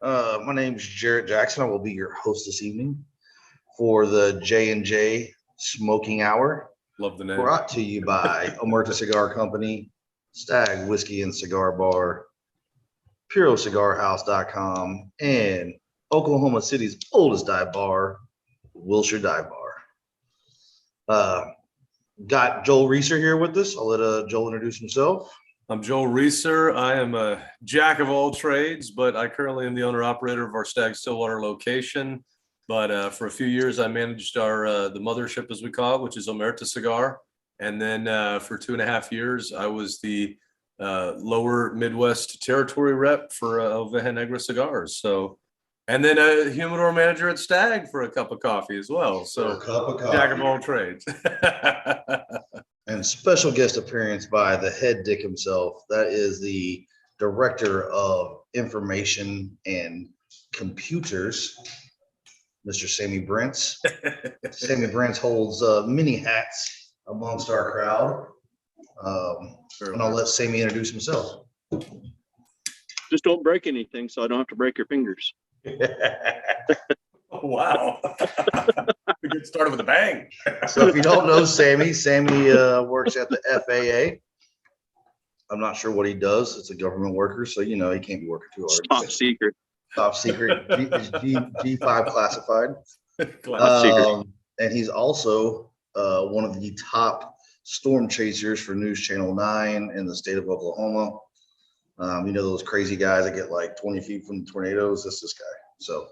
My name's Jarrett Jackson. I will be your host this evening for the J&J Smoking Hour, Love the name. brought to you by Omerta Cigar Company, Stag Whiskey and Cigar Bar, PuroCigarHouse.com, and Oklahoma City's oldest dive bar, Wilshire Dive Bar. Got Joel Reeser here with us. I'll let Joel introduce himself. I'm Joel Reeser. I am a jack of all trades, but I currently am the owner-operator of our Stag Stillwater location. But for a few years, I managed our the mothership, as we call it, which is Omerta Cigar. And then for 2.5 years, I was the lower Midwest territory rep for Oveja Negra Cigars. So, and then a humidor manager at Stag for a cup of coffee as well. So, a cup of coffee. Jack of all trades. And special guest appearance by the head dick himself. That is the director of information and computers, Mr. Sammy Brents. Sammy Brents holds many hats amongst our crowd. And I'll let Sammy introduce himself. Just don't break anything so I don't have to break your fingers. Wow. We get started with a bang. So if you don't know Sammy works at the FAA. I'm not sure what he does. It's a government worker, so he can't be working too hard. Top secret. Top secret. G5 classified. And he's also one of the top storm chasers for News Channel 9 in the state of Oklahoma. Those crazy guys that get like 20 feet from the tornadoes. That's this guy. So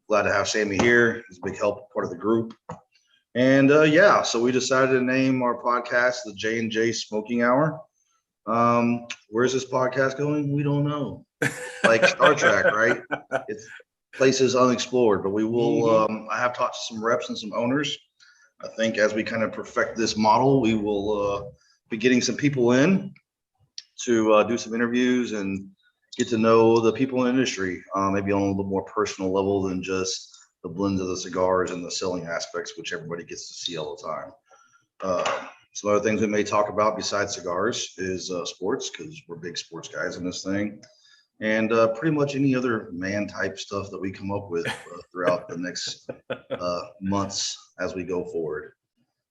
glad to have Sammy here. He's a big help, part of the group. And so we decided to name our podcast the J&J Smoking Hour. Where's this podcast going? We don't know. Like Star Trek, right? It's places unexplored, but we will, I have talked to some reps and some owners. I think as we kind of perfect this model, we will be getting some people in to do some interviews and get to know the people in the industry, maybe on a little more personal level than just the blends of the cigars and the selling aspects, which everybody gets to see all the time. Some other things we may talk about besides cigars is sports, because we're big sports guys in this thing, and pretty much any other man type stuff that we come up with throughout the next months as we go forward.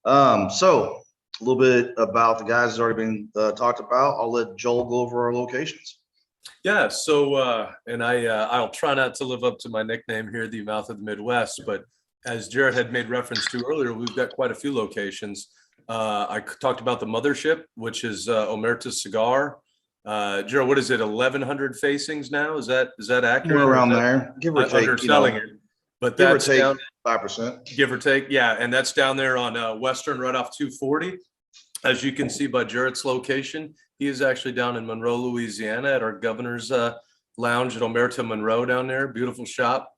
So a little bit about the guys that's already been talked about. I'll let Joel go over our locations. Yeah, so and I'll try not to live up to my nickname here, the Mouth of the Midwest, but as Jared had made reference to earlier, we've got quite a few locations. I talked about the mothership, which is Omerta Cigar. Jared, what is it, 1,100 facings now? Is that accurate? We're around there, give or take. Underselling it, but give or that's take down 5%. Give or take, yeah, and that's down there on Western, right off 240. As you can see by Jarrett's location, he is actually down in Monroe, Louisiana, at our governor's lounge at Omerta Monroe down there. Beautiful shop.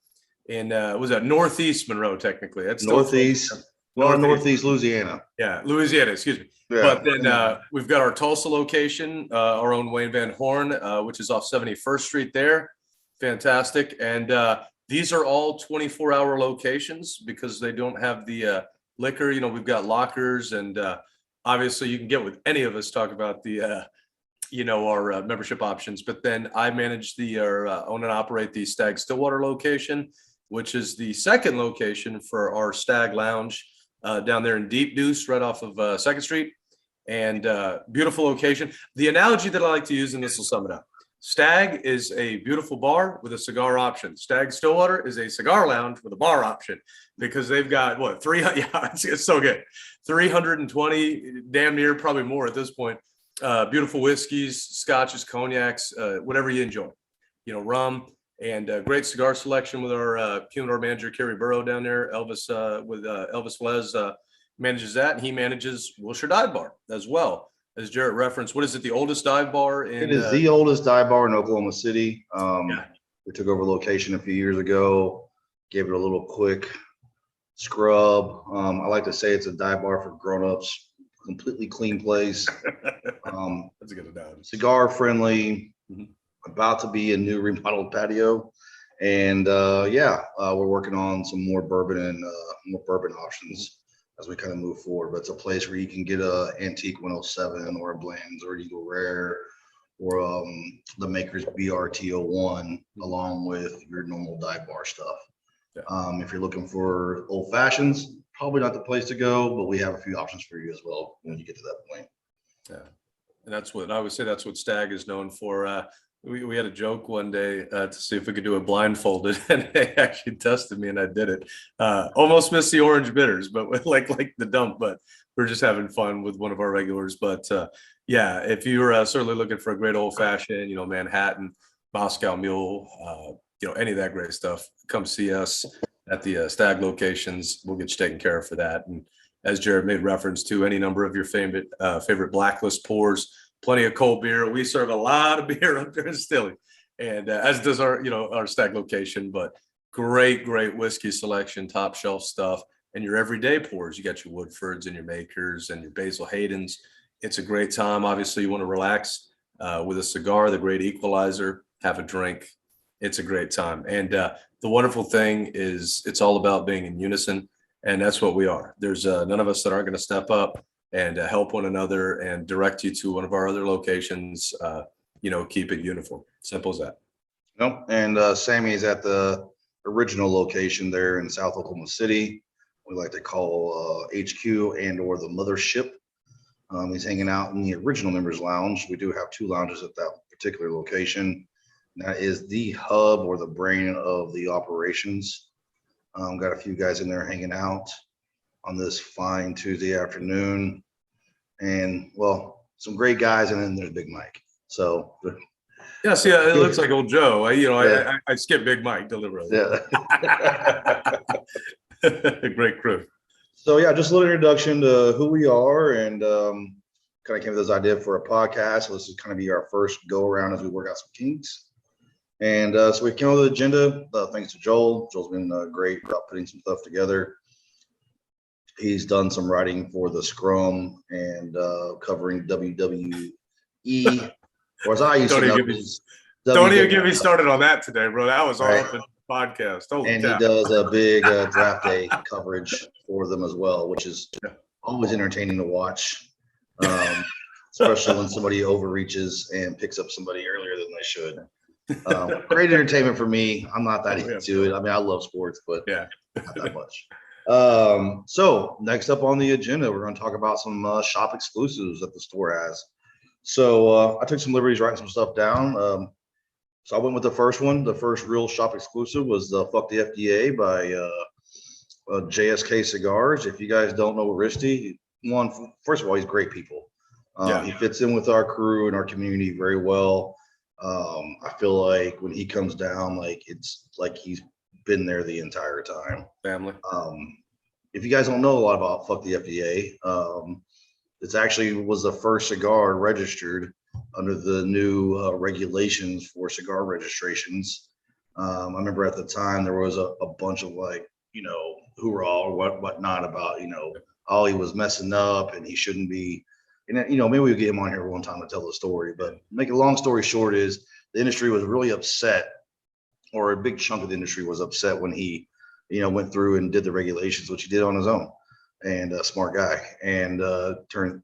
And was that Northeast Monroe, technically? That's Northeast. Northeast Louisiana. Yeah, Louisiana, excuse me. Yeah. But then we've got our Tulsa location, our own Wayne Van Horn, which is off 71st Street there. Fantastic. And these are all 24-hour locations because they don't have the liquor. We've got lockers, and obviously you can get with any of us, talk about the our membership options. But then I manage own and operate the Stag Stillwater location, which is the second location for our Stag Lounge down there in Deep Deuce, right off of 2nd Street. And beautiful location. The analogy that I like to use, and this will sum it up: Stag is a beautiful bar with a cigar option. Stag Stillwater is a cigar lounge with a bar option, because they've got 300. Yeah, it's so good. 320, damn near, probably more at this point. Beautiful whiskeys, scotches, cognacs, whatever you enjoy. Rum, and great cigar selection with our humidor manager Kerry Burrow down there. Elvis with Elvis Velez manages that, and he manages Wilshire Dive Bar as well. As Jarrett referenced, what is it? The oldest dive bar in? It is the oldest dive bar in Oklahoma City. We took over the location a few years ago, gave it a little quick scrub. I like to say it's a dive bar for grown-ups. Completely clean place. That's a good analogy. Cigar friendly. About to be a new remodeled patio, and we're working on some more bourbon and more bourbon options as we kind of move forward. But it's a place where you can get a antique 107 or a blends or Eagle Rare or the Maker's BRT01, along with your normal dive bar stuff. Yeah. If you're looking for old fashions, probably not the place to go, but we have a few options for you as well when you get to that point. Yeah. And that's what I would say, that's what Stag is known for. We had a joke one day to see if we could do it blindfolded, and they actually tested me, and I did it. Almost missed the orange bitters, but with like the dump. But we're just having fun with one of our regulars. But yeah, if you're certainly looking for a great old fashioned, Manhattan, Moscow Mule, any of that great stuff, come see us at the Stag locations. We'll get you taken care of for that. And as Jared made reference to, any number of your favorite blacklist pours. Plenty of cold beer. We serve a lot of beer up there in Stilly, and as does our Stag location. But great whiskey selection, top shelf stuff, and your everyday pours. You got your Woodfords and your Makers and your Basil Haydens. It's a great time. Obviously, you want to relax with a cigar, the great equalizer. Have a drink. It's a great time. And the wonderful thing is, it's all about being in unison, and that's what we are. There's none of us that aren't going to step up and help one another and direct you to one of our other locations. Keep it uniform. Simple as that. Nope. And Sammy is at the original location there in South Oklahoma City. We like to call HQ and or the mothership. He's hanging out in the original members lounge. We do have 2 lounges at that particular location. That is the hub or the brain of the operations. Got a few guys in there hanging out on this fine Tuesday afternoon, and well, some great guys, and then there's Big Mike. So yeah, see, it looks like old Joe. I skip Big Mike deliberately. Yeah. Great crew. So yeah, just a little introduction to who we are, and kind of came with this idea for a podcast. So this is kind of be our first go around as we work out some kinks. And so we came up with an agenda, thanks to Joel. Joel's been great about putting some stuff together. He's done some writing for the Scrum and covering WWE, or as I used to know, don't even get me started on that today, bro. That was all up in the podcast. And he does a big draft day coverage for them as well, which is always entertaining to watch, especially when somebody overreaches and picks up somebody earlier than they should. Great entertainment for me. I'm not that into it. I mean, I love sports, but not that much. So next up on the agenda, we're going to talk about some shop exclusives that the store has. So I took some liberties writing some stuff down. So I went with the first one. The first real shop exclusive was the Fuck the FDA by JSK Cigars. If you guys don't know Risty, first of all, he's great people. He fits in with our crew and our community very well. I feel like when he comes down, like it's like he's been there the entire time. Family. If you guys don't know a lot about Fuck the FDA, it's actually was the first cigar registered under the new regulations for cigar registrations. I remember at the time there was a bunch of hoorah or whatnot about, oh, he was messing up and he shouldn't be. And maybe we'll get him on here one time to tell the story, but make a long story short is the industry was really upset, or a big chunk of the industry was upset when he, went through and did the regulations, which he did on his own, and a smart guy. And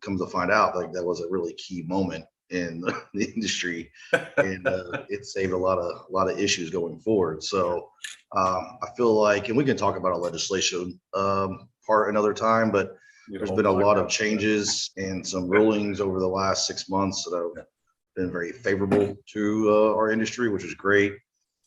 comes to find out like that was a really key moment in the industry, and it saved a lot of issues going forward. So I feel like, and we can talk about a legislation part another time, but there's been a lot of changes and some rulings over the last 6 months that have been very favorable to our industry, which is great.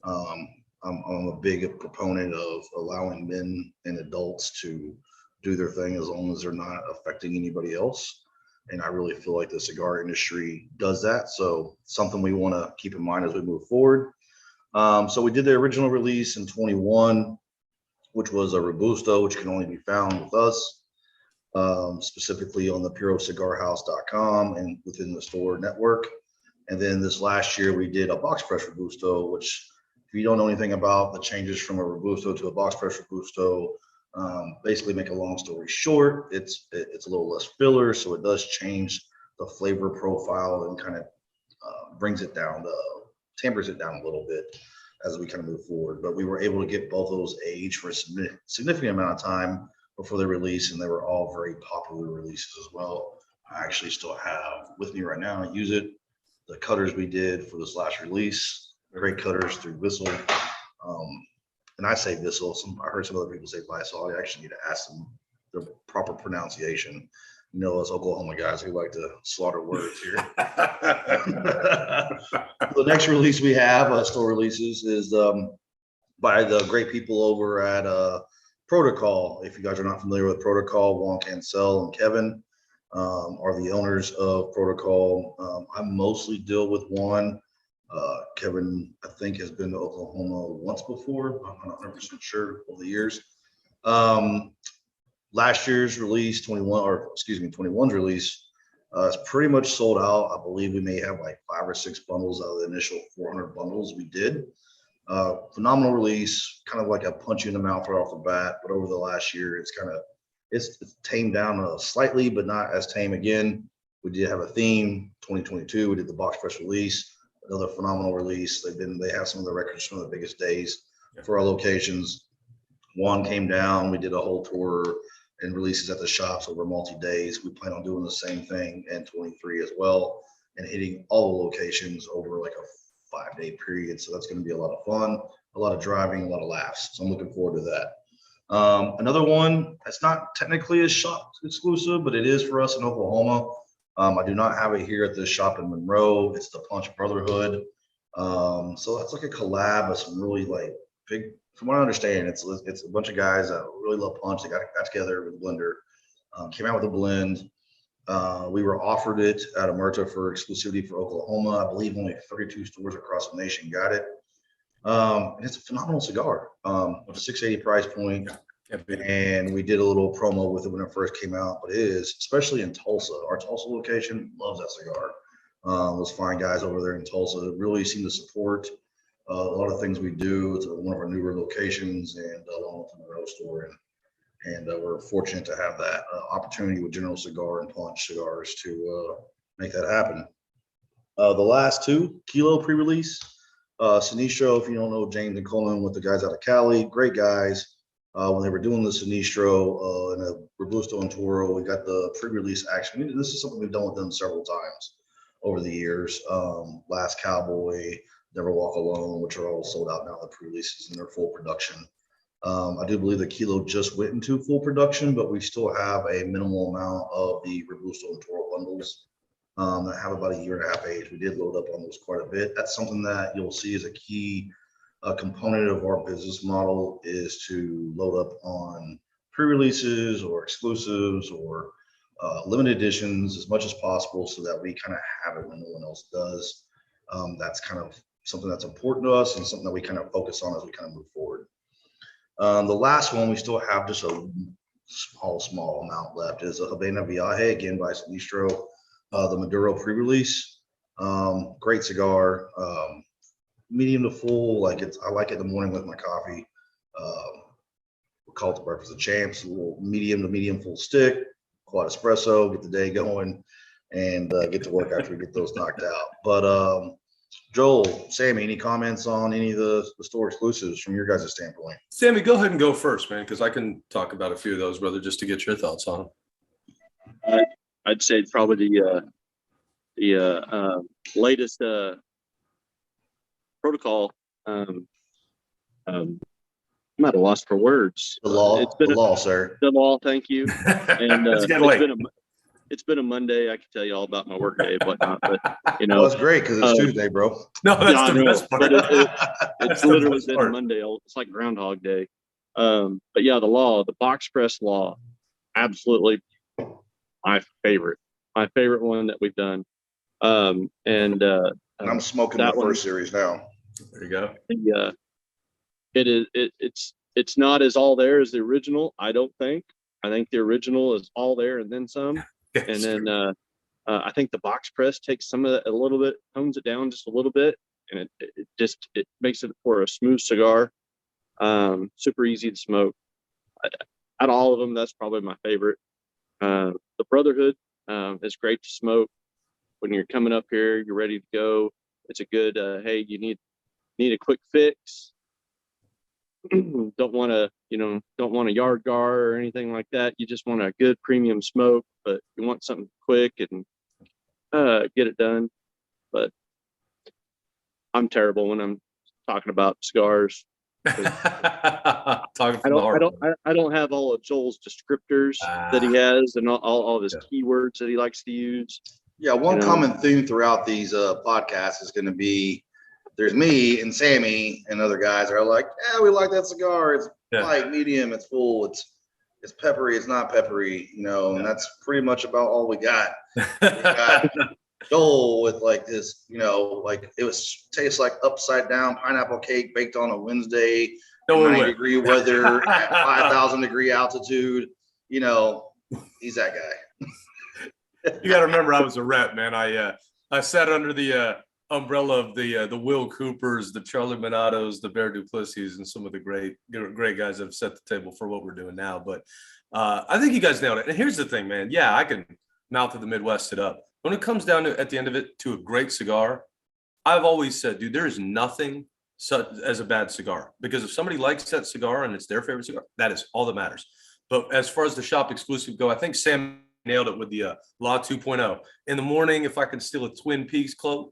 I'm a big proponent of allowing men and adults to do their thing as long as they're not affecting anybody else. And I really feel like the cigar industry does that. So something we want to keep in mind as we move forward. So we did the original release in 21, which was a Robusto, which can only be found with us. Specifically on the PuroCigarHouse.com and within the store network. And then this last year we did a box press Robusto, which if you don't know anything about the changes from a Robusto to a box press Robusto, basically make a long story short, it's a little less filler, so it does change the flavor profile and kind of brings it down, tampers it down a little bit as we kind of move forward. But we were able to get both of those aged for a significant amount of time before they release, and they were all very popular releases as well. I actually still have with me right now. I use it the cutters we did for this last release. Great cutters through Whistle. And I say Whistle. I heard some other people say Lysol. I actually need to ask them the proper pronunciation. You know, us Oklahoma guys, we like to slaughter words here. The next release we have, store releases, is by the great people over at Protocol. If you guys are not familiar with Protocol, Juan Cancel and Kevin are the owners of Protocol. I mostly deal with Juan. Kevin, I think, has been to Oklahoma once before. I'm not 100% sure over the years. Last year's release, 21's release, is pretty much sold out. I believe we may have like 5 or 6 bundles out of the initial 400 bundles we did. Phenomenal release, kind of like a punch you in the mouth right off the bat. But over the last year, it's tamed down slightly, but not as tame again. We did have a theme. 2022, we did the box press release, another phenomenal release. They have some of the records from the biggest days for our locations. One came down. We did a whole tour and releases at the shops over multi-days. We plan on doing the same thing in 23 as well, and hitting all the locations over like a 5-day period. So that's going to be a lot of fun, a lot of driving, a lot of laughs. So I'm looking forward to that. Another one that's not technically a shop exclusive, but it is for us in Oklahoma. I do not have it here at this shop in Monroe. It's the Punch Brotherhood. So that's like a collab of some really like big, from what I understand, it's a bunch of guys that really love punch. They got together with a blender, came out with a blend. We were offered it at Omerta for exclusivity for Oklahoma. I believe only 32 stores across the nation got it. And it's a phenomenal cigar. $680 price point. And we did a little promo with it when it first came out, but it is, especially in Tulsa. Our Tulsa location loves that cigar. Those fine guys over there in Tulsa really seem to support a lot of things we do. It's one of our newer locations, and along with the Monroe store, and we're fortunate to have that opportunity with General Cigar and Punch Cigars to make that happen. The last 2 Kilo pre-release, Sinistro. If you don't know James and Colin, with the guys out of Cali, great guys. When they were doing the Sinistro and a Robusto and Toro, we got the pre-release action. This is something we've done with them several times over the years. Last Cowboy, Never Walk Alone, which are all sold out now, the pre-releases, and they're full production. I do believe the Kilo just went into full production, but we still have a minimal amount of the Robusto and Toro bundles that have about a 1.5 years age. We did load up on those quite a bit. That's something that you'll see as a key component of our business model, is to load up on pre-releases or exclusives or limited editions as much as possible, so that we kind of have it when no one else does. That's kind of something that's important to us and something that we kind of focus on as we kind of move forward. The last one, we still have just a small amount left, is a Havana Viaje, again by Sinistro, the Maduro pre-release. Great cigar, medium to full. I like it in the morning with my coffee. We call it the breakfast of champs. A little medium to medium full stick, quad espresso, get the day going, and get to work after we get those knocked out. But Joel, Sammy, any comments on any of the store exclusives from your guys' standpoint? Sammy, go ahead and go first, man, because I can talk about a few of those, brother, just to get your thoughts on them. I'd say probably the latest Protocol. I'm at a loss for words. The law, sir. The law. Thank you. And It's been a Monday. I can tell you all about my work day and whatnot, but well, that's great because it's Tuesday, bro. No, that's the best part. It's literally been a Monday. It's like Groundhog Day. But yeah, the box press law, absolutely my favorite one that we've done. And I'm smoking the first series now. There you go. It's not as all there as the original. I don't think. I think the original is all there and then some. And then I think the box press takes some of that a little bit, tones it down just a little bit, and it makes it for a smooth cigar. Super easy to smoke. Out of all of them, that's probably my favorite. The Brotherhood is great to smoke when you're coming up here. You're ready to go. It's a good. Hey, you need a quick fix. don't want a yard gar or anything like that. You just want a good premium smoke, but you want something quick and get it done. but I'm terrible when I'm talking about cigars. Talking I from the heart. don't have all of Joel's descriptors that he has and all of his keywords that he likes to use. Yeah, one common theme throughout these podcasts is going to be there's me and Sammy and other guys that are like, yeah, we like that cigar. It's light, medium, it's full, it's peppery, it's not peppery, and that's pretty much about all we got. We got Joel with like this, like tastes like upside down pineapple cake baked on a Wednesday, 90-degree weather at 5,000 degree altitude. He's that guy. You got to remember, I was a rep, man. I sat under the umbrella of the Will Coopers, the Charlie Minatos, the Bear Duplessis, and some of the great guys that have set the table for what we're doing now. But I think you guys nailed it. And here's the thing, man. Yeah, I can mouth of the Midwest it up. When it comes down to, at the end of it, to a great cigar, I've always said, dude, there is nothing such as a bad cigar. Because if somebody likes that cigar and it's their favorite cigar, that is all that matters. But as far as the shop exclusive go, I think Sam nailed it with the Law 2.0. In the morning, if I can steal a Twin Peaks quote,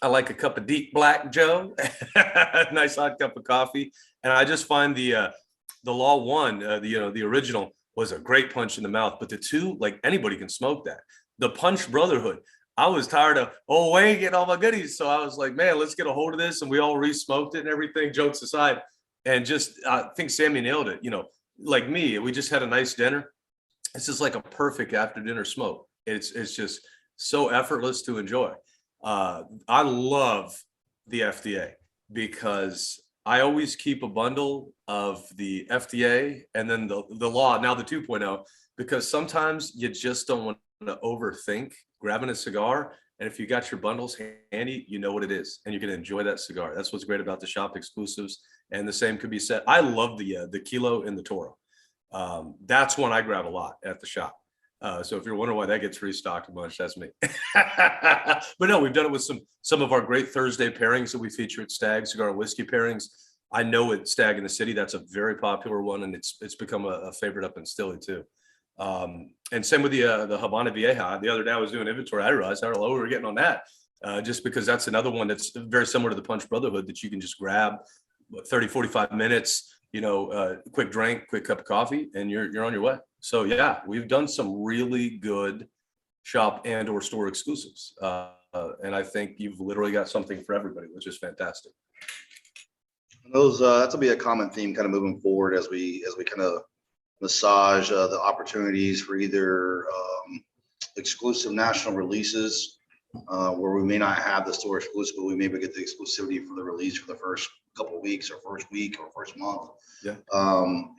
I like a cup of deep black Joe, nice hot cup of coffee. And I just find the Law 1, the original, was a great punch in the mouth. But the 2, like, anybody can smoke that. The Punch Brotherhood, I was tired of Wayne getting all my goodies. So I was like, man, let's get a hold of this. And we all re-smoked it and everything, jokes aside. And just, I think Sammy nailed it. Like me, we just had a nice dinner. This is like a perfect after dinner smoke. It's just so effortless to enjoy. I love the FDA because I always keep a bundle of the FDA and then the Law, now the 2.0, because sometimes you just don't want to overthink grabbing a cigar. And if you got your bundles handy, you know what it is, and you can enjoy that cigar. That's what's great about the shop exclusives. And the same could be said. I love the Kilo and the Toro. That's one I grab a lot at the shop. So if you're wondering why that gets restocked a bunch, that's me. But no, we've done it with some of our great Thursday pairings that we feature at Stag, cigar and whiskey pairings. I know at Stag in the City, that's a very popular one, and it's become a favorite up in Stilly too. And same with the Habana Vieja. The other day I was doing inventory. I realized how low we were getting on that, just because that's another one that's very similar to the Punch Brotherhood that you can just grab 30, 45 minutes, quick drink, quick cup of coffee, and you're on your way. So yeah, we've done some really good shop and or store exclusives. And I think you've literally got something for everybody, which is fantastic. Those that'll be a common theme kind of moving forward as we kind of massage the opportunities for either exclusive national releases where we may not have the store exclusive, but we maybe get the exclusivity for the release for the first couple of weeks or first week or first month. Yeah.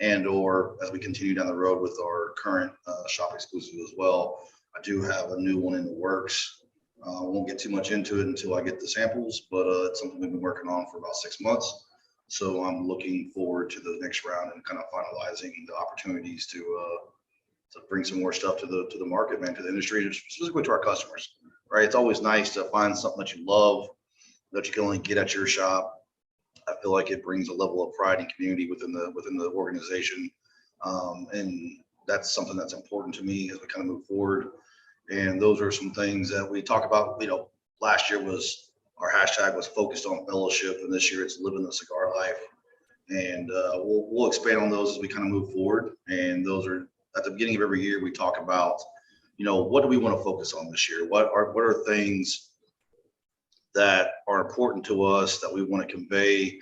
And or as we continue down the road with our current shop exclusive as well. I do have a new one in the works. I won't get too much into it until I get the samples, but it's something we've been working on for about 6 months. So I'm looking forward to the next round and kind of finalizing the opportunities to bring some more stuff to the market, man, to the industry, specifically to our customers, right? It's always nice to find something that you love, that you can only get at your shop. I feel like it brings a level of pride and community within the organization. And that's something that's important to me as we kind of move forward. And those are some things that we talk about. Last year was our hashtag was focused on fellowship, and this year it's living the cigar life. And we'll expand on those as we kind of move forward. And those are at the beginning of every year we talk about, what do we want to focus on this year? What are things that are important to us that we want to convey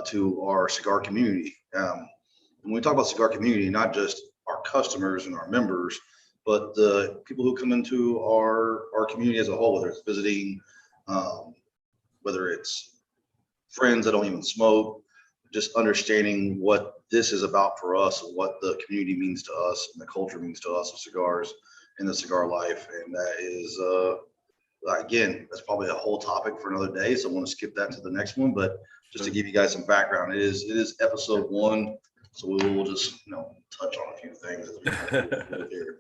to our cigar community? When we talk about cigar community, not just our customers and our members, but the people who come into our community as a whole, whether it's visiting, whether it's friends that don't even smoke, just understanding what this is about for us, what the community means to us and the culture means to us of cigars and the cigar life. And that is, again, that's probably a whole topic for another day. So I want to skip that to the next one, but just to give you guys some background, it is episode 1. So we will just, touch on a few things as we kind of go here.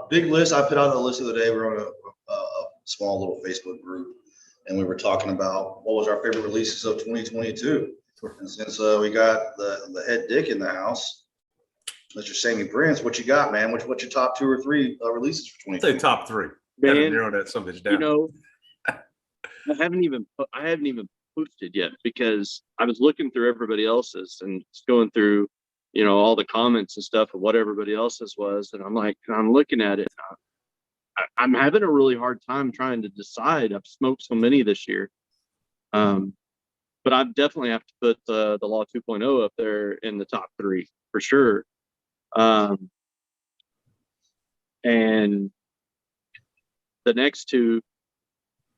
Big list. I put out a list the other day. We're on a small little Facebook group, and we were talking about what was our favorite releases of 2022. And since we got the head dick in the house, Mr. Sammy Prince, what you got, man? What's your top 2 or 3 releases for 2022? Say top 3. Man, narrow that some bitch down. you know, I haven't even posted yet because I was looking through everybody else's and just going through, all the comments and stuff of what everybody else's was, and I'm looking at it. I'm having a really hard time trying to decide. I've smoked so many this year, but I definitely have to put the Law 2.0 up there in the top 3 for sure. And the next two.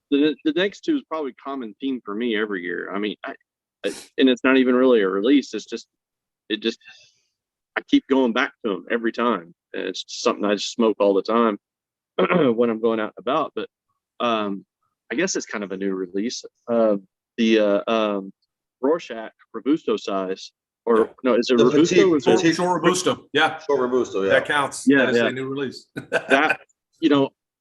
The next two is probably common theme for me every year. I mean, and it's not even really a release. It's just, I keep going back to them every time. And it's something I just smoke all the time when I'm going out and about. But I guess it's kind of a new release. The Rorschach Robusto size, or no, is it Robusto? Short Robusto. Yeah. Short Robusto. Yeah. That counts. Yeah. That is a new release. That,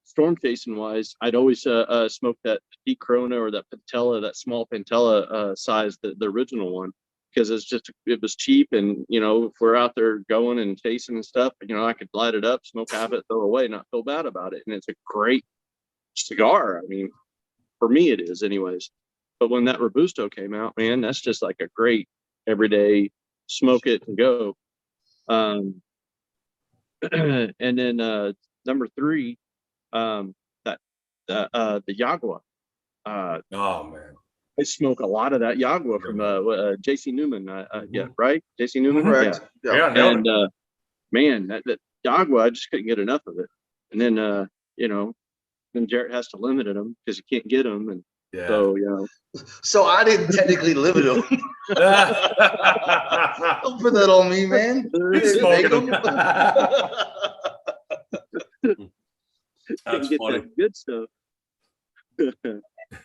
storm chasing wise, I'd always smoke that Petite Corona or that Pantella, that small Pantella size, the original one, because it was cheap, and if we're out there going and chasing and stuff, I could light it up, smoke half it, throw it away, not feel bad about it, and it's a great cigar. I mean, for me it is, anyways. But when that Robusto came out, man, that's just like a great everyday smoke it and go. And then number 3. The Yagua. Oh man, I smoke a lot of that Yagua from JC Newman. Yeah, right, JC Newman. Correct. Yeah. And man, that Yagua, I just couldn't get enough of it. And then then Jarrett has to limit them because you can't get them, and so I didn't technically limit them. Don't put that on me, man. That's get funny. that good stuff.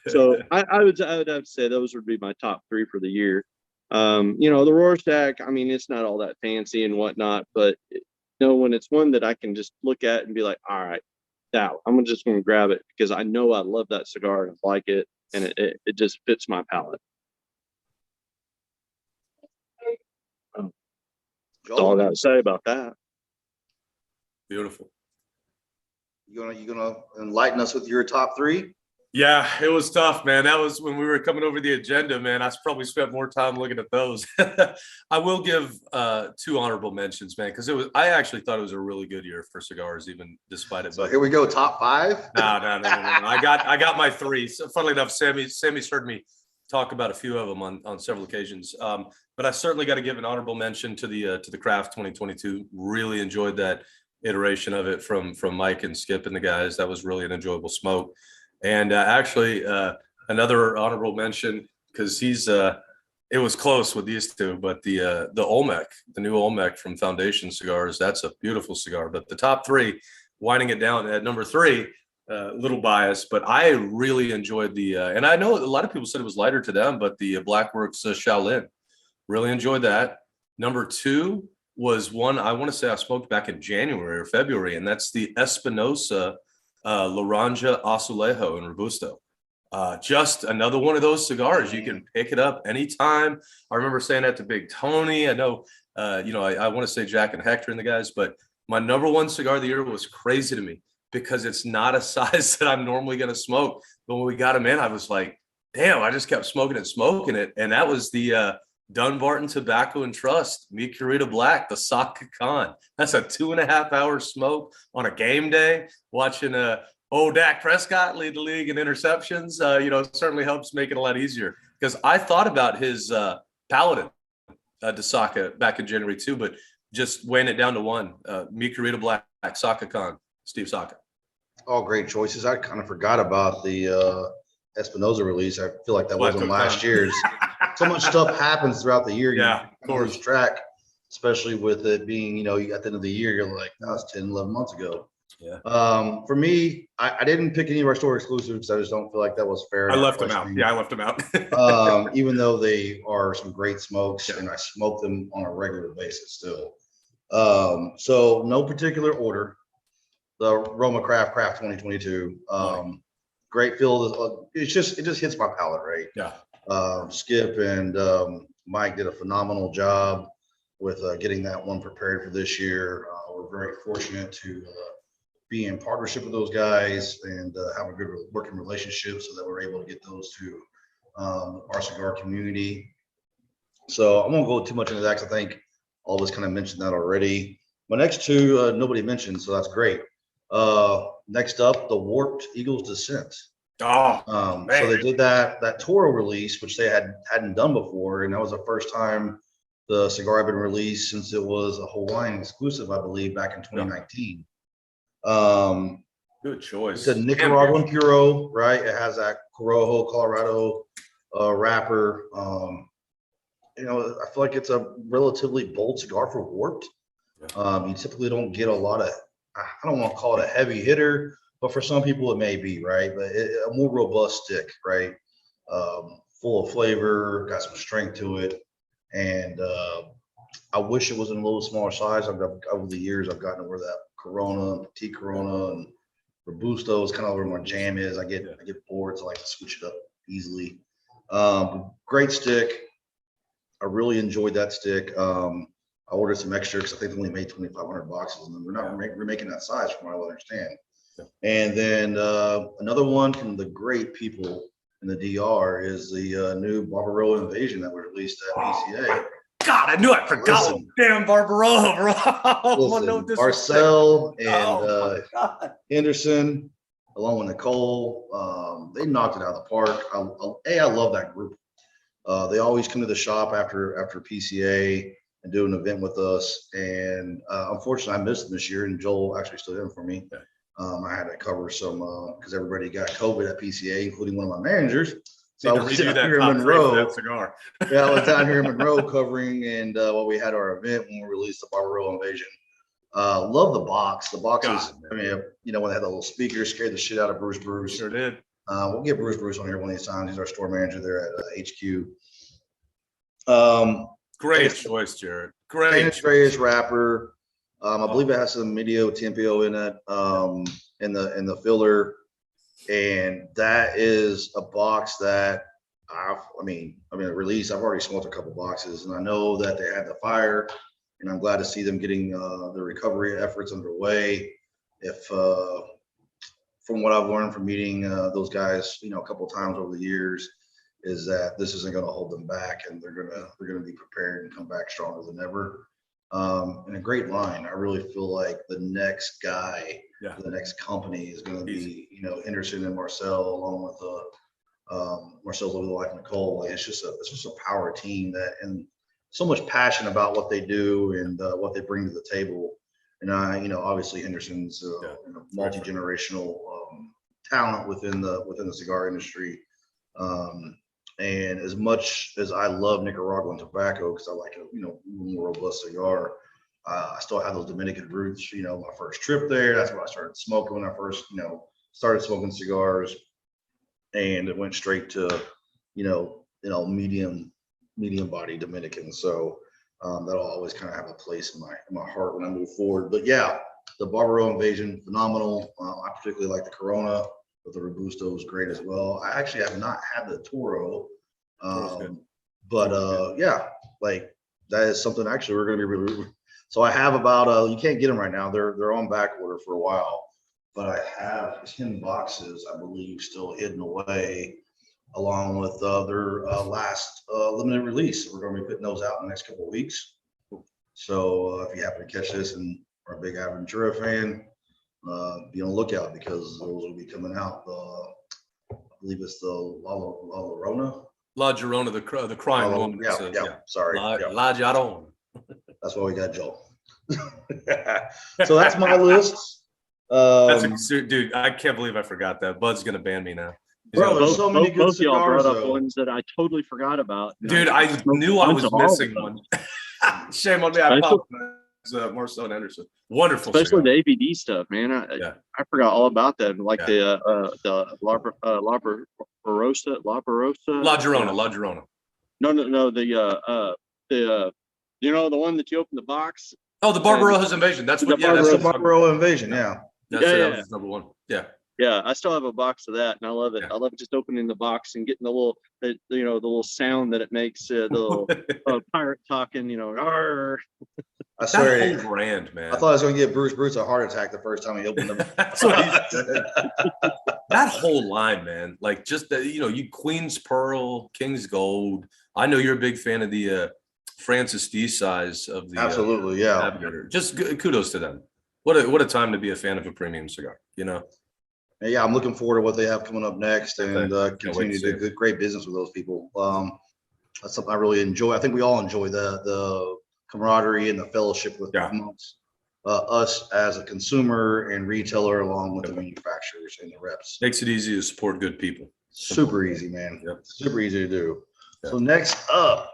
So I would have to say those would be my top 3 for the year. The Rorschach, I mean, it's not all that fancy and whatnot, but when it's one that I can just look at and be like, all right, I'm just going to grab it because I know I love that cigar and I like it, and it just fits my palate. That's all I got to say about that. Beautiful. You gonna enlighten us with your top 3? Yeah, it was tough, man. That was when we were coming over the agenda, man. I probably spent more time looking at those. I will give 2 honorable mentions, man, because I actually thought it was a really good year for cigars, even despite it. So here we go, top 5. No. I got my 3. So, funnily enough, Sammy's heard me talk about a few of them on several occasions. But I certainly got to give an honorable mention to the Craft 2022. Really enjoyed that iteration of it from Mike and Skip and the guys. That was really an enjoyable smoke. And actually another honorable mention, because it was close with these two, but the Olmec, the new Olmec from Foundation Cigars, that's a beautiful cigar. But the top 3, winding it down at number 3, little biased, but I really enjoyed and I know a lot of people said it was lighter to them, but the Blackworks Shaolin, really enjoyed that. Number 2 was one I want to say I smoked back in January or February, and that's the Espinosa Laranja Azulejo in Robusto. Just another one of those cigars. You can pick it up anytime. I remember saying that to Big Tony. I know, I want to say Jack and Hector and the guys, but my number 1 cigar of the year was crazy to me because it's not a size that I'm normally going to smoke. But when we got them in, I was like, damn, I just kept smoking it. And that was the Dunbarton Tobacco and Trust, Mi Querida Black, the Saka Khan. That's a 2.5-hour smoke on a game day, watching Dak Prescott lead the league in interceptions. It certainly helps make it a lot easier, because I thought about his Paladin to Saka back in January too, but just weighing it down to 1, Mi Querida Black, Saka Khan, Steve Saka. All great choices. I kind of forgot about the Espinosa release. I feel like that wasn't last year's. So much stuff happens throughout the year. Yeah, of course. Lose track, especially with it being, at the end of the year, you're like, that was 10, 11 months ago. Yeah. For me, I didn't pick any of our store exclusives. I just don't feel like that was fair. I left them out. Yeah, I left them out. Even though they are some great smokes, and I smoke them on a regular basis still. So no particular order. The Roma Craft 2022. Great feel. It just hits my palate, right? Yeah. Skip and Mike did a phenomenal job with getting that one prepared for this year. We're very fortunate to be in partnership with those guys and have a good working relationship so that we're able to get those to our cigar community. So I won't go too much into that because I think all of us kind of mentioned that already. My next two, nobody mentioned, so that's great. Next up, the Warped Eagles Descent. Oh, so they did that Toro release, which they hadn't done before, and that was the first time the cigar had been released since it was a Hawaiian exclusive, I believe, back in 2019. Good choice. It's a Nicaraguan Puro, right? It has that Corojo, Colorado wrapper. You know, I feel like it's a relatively bold cigar for Warped. You typically don't get a lot of, I don't want to call it a heavy hitter, but for some people it may be, right? But a more robust stick, right? Full of flavor, got some strength to it. And I wish it was in a little smaller size. Over the years, I've gotten to where that Corona, Petite Corona, and Robusto is kind of where my jam is. I get bored, so I like to switch it up easily. Great stick. I really enjoyed that stick. I ordered some extra because I think they only made 2,500 boxes, and we're not remaking that size from what I understand. And then another one from the great people in the DR is the new Barbarella Invasion that was released at PCA. God, I knew I forgot. Damn Barbarella, bro. Listen, Marcel and Henderson, along with Nicole, they knocked it out of the park. I love that group. They always come to the shop after PCA and do an event with us. And unfortunately, I missed them this year, and Joel actually stood in for me. I had to cover some because everybody got COVID at PCA, including one of my managers. So I was down here in Monroe. Cigar. Yeah, I was down here in Monroe covering, and we had our event when we released the Barbarella Invasion. Love the box. The box is, I mean, you know, when they had the little speakers, scared the shit out of Bruce. Sure did. We'll get Bruce on here one of these times. He's our store manager there at HQ. Great choice, Jared. Great grayish wrapper. I believe it has some Medio Tempio in it, in the filler, and that is a box that I mean, a release. I've already smoked a couple boxes, and I know that they had the fire, and I'm glad to see them getting the recovery efforts underway. If from what I've learned from meeting those guys, you know, a couple of times over the years, is that this isn't going to hold them back, and they're gonna be prepared and come back stronger than ever. And a great line. I really feel like the next guy, the next company is going to be, you know, Henderson and Marcel, along with Marcel's little wife Nicole. Like it's just a power team and so much passion about what they do and what they bring to the table. And you know, obviously Henderson's you know, multi-generational talent within the cigar industry. And as much as I love Nicaraguan tobacco, because I like a, you know, more robust cigar, I still have those Dominican roots. You know, my first trip there, that's when I started smoking. When I first, you know, started smoking cigars, and it went straight to, you know, medium body Dominican. So that'll always kind of have a place in my heart when I move forward. But yeah, the Barbarella Invasion, phenomenal. I particularly like the Corona. But the Robusto is great as well. I actually have not had the Toro, but yeah, like that is something actually we're going to be really. So I have about you can't get them right now. They're on back order for a while, but I have 10 boxes, I believe, still hidden away, along with their last limited release. We're going to be putting those out in the next couple of weeks. So if you happen to catch this and are a big Aventura fan, be on the lookout because those will be coming out. I believe it's the La Llorona. La Llorona, the crime woman. Yeah. Sorry. La Llorona. That's why we got Joel. So that's my list. Dude, I can't believe I forgot that. Bud's gonna ban me now. Bro, there's so many good cigars. Y'all brought up ones that I totally forgot about. Dude, I knew I was missing one. Shame on me. I apologize. Marcel and Henderson, wonderful, especially the ABD stuff, man. I forgot all about that. Like the La Llorona. No, the you know, the one that you open the box. Oh, the Barbarolla's Invasion. That's what. That's the Barbarella Invasion. Yeah. That's number one. Yeah. Yeah, I still have a box of that, and I love it. I love just opening the box and getting the little sound that it makes. The little pirate talking, you know. Arr. I swear, that whole brand, man. I thought I was going to give Bruce a heart attack the first time he opened them. That's what he said. That whole line, man, like just the, you Queen's Pearl, King's Gold. I know you're a big fan of the Francis D size of the absolutely, yeah. Navigator. Just kudos to them. What a time to be a fan of a premium cigar, Yeah, I'm looking forward to what they have coming up next, and continue to do great business with those people. That's something I really enjoy. I think we all enjoy the camaraderie and the fellowship with amongst us as a consumer and retailer, along with the manufacturers and the reps. Makes it easy to support good people. Super easy, man. Yep. Super easy to do. Yep. So next up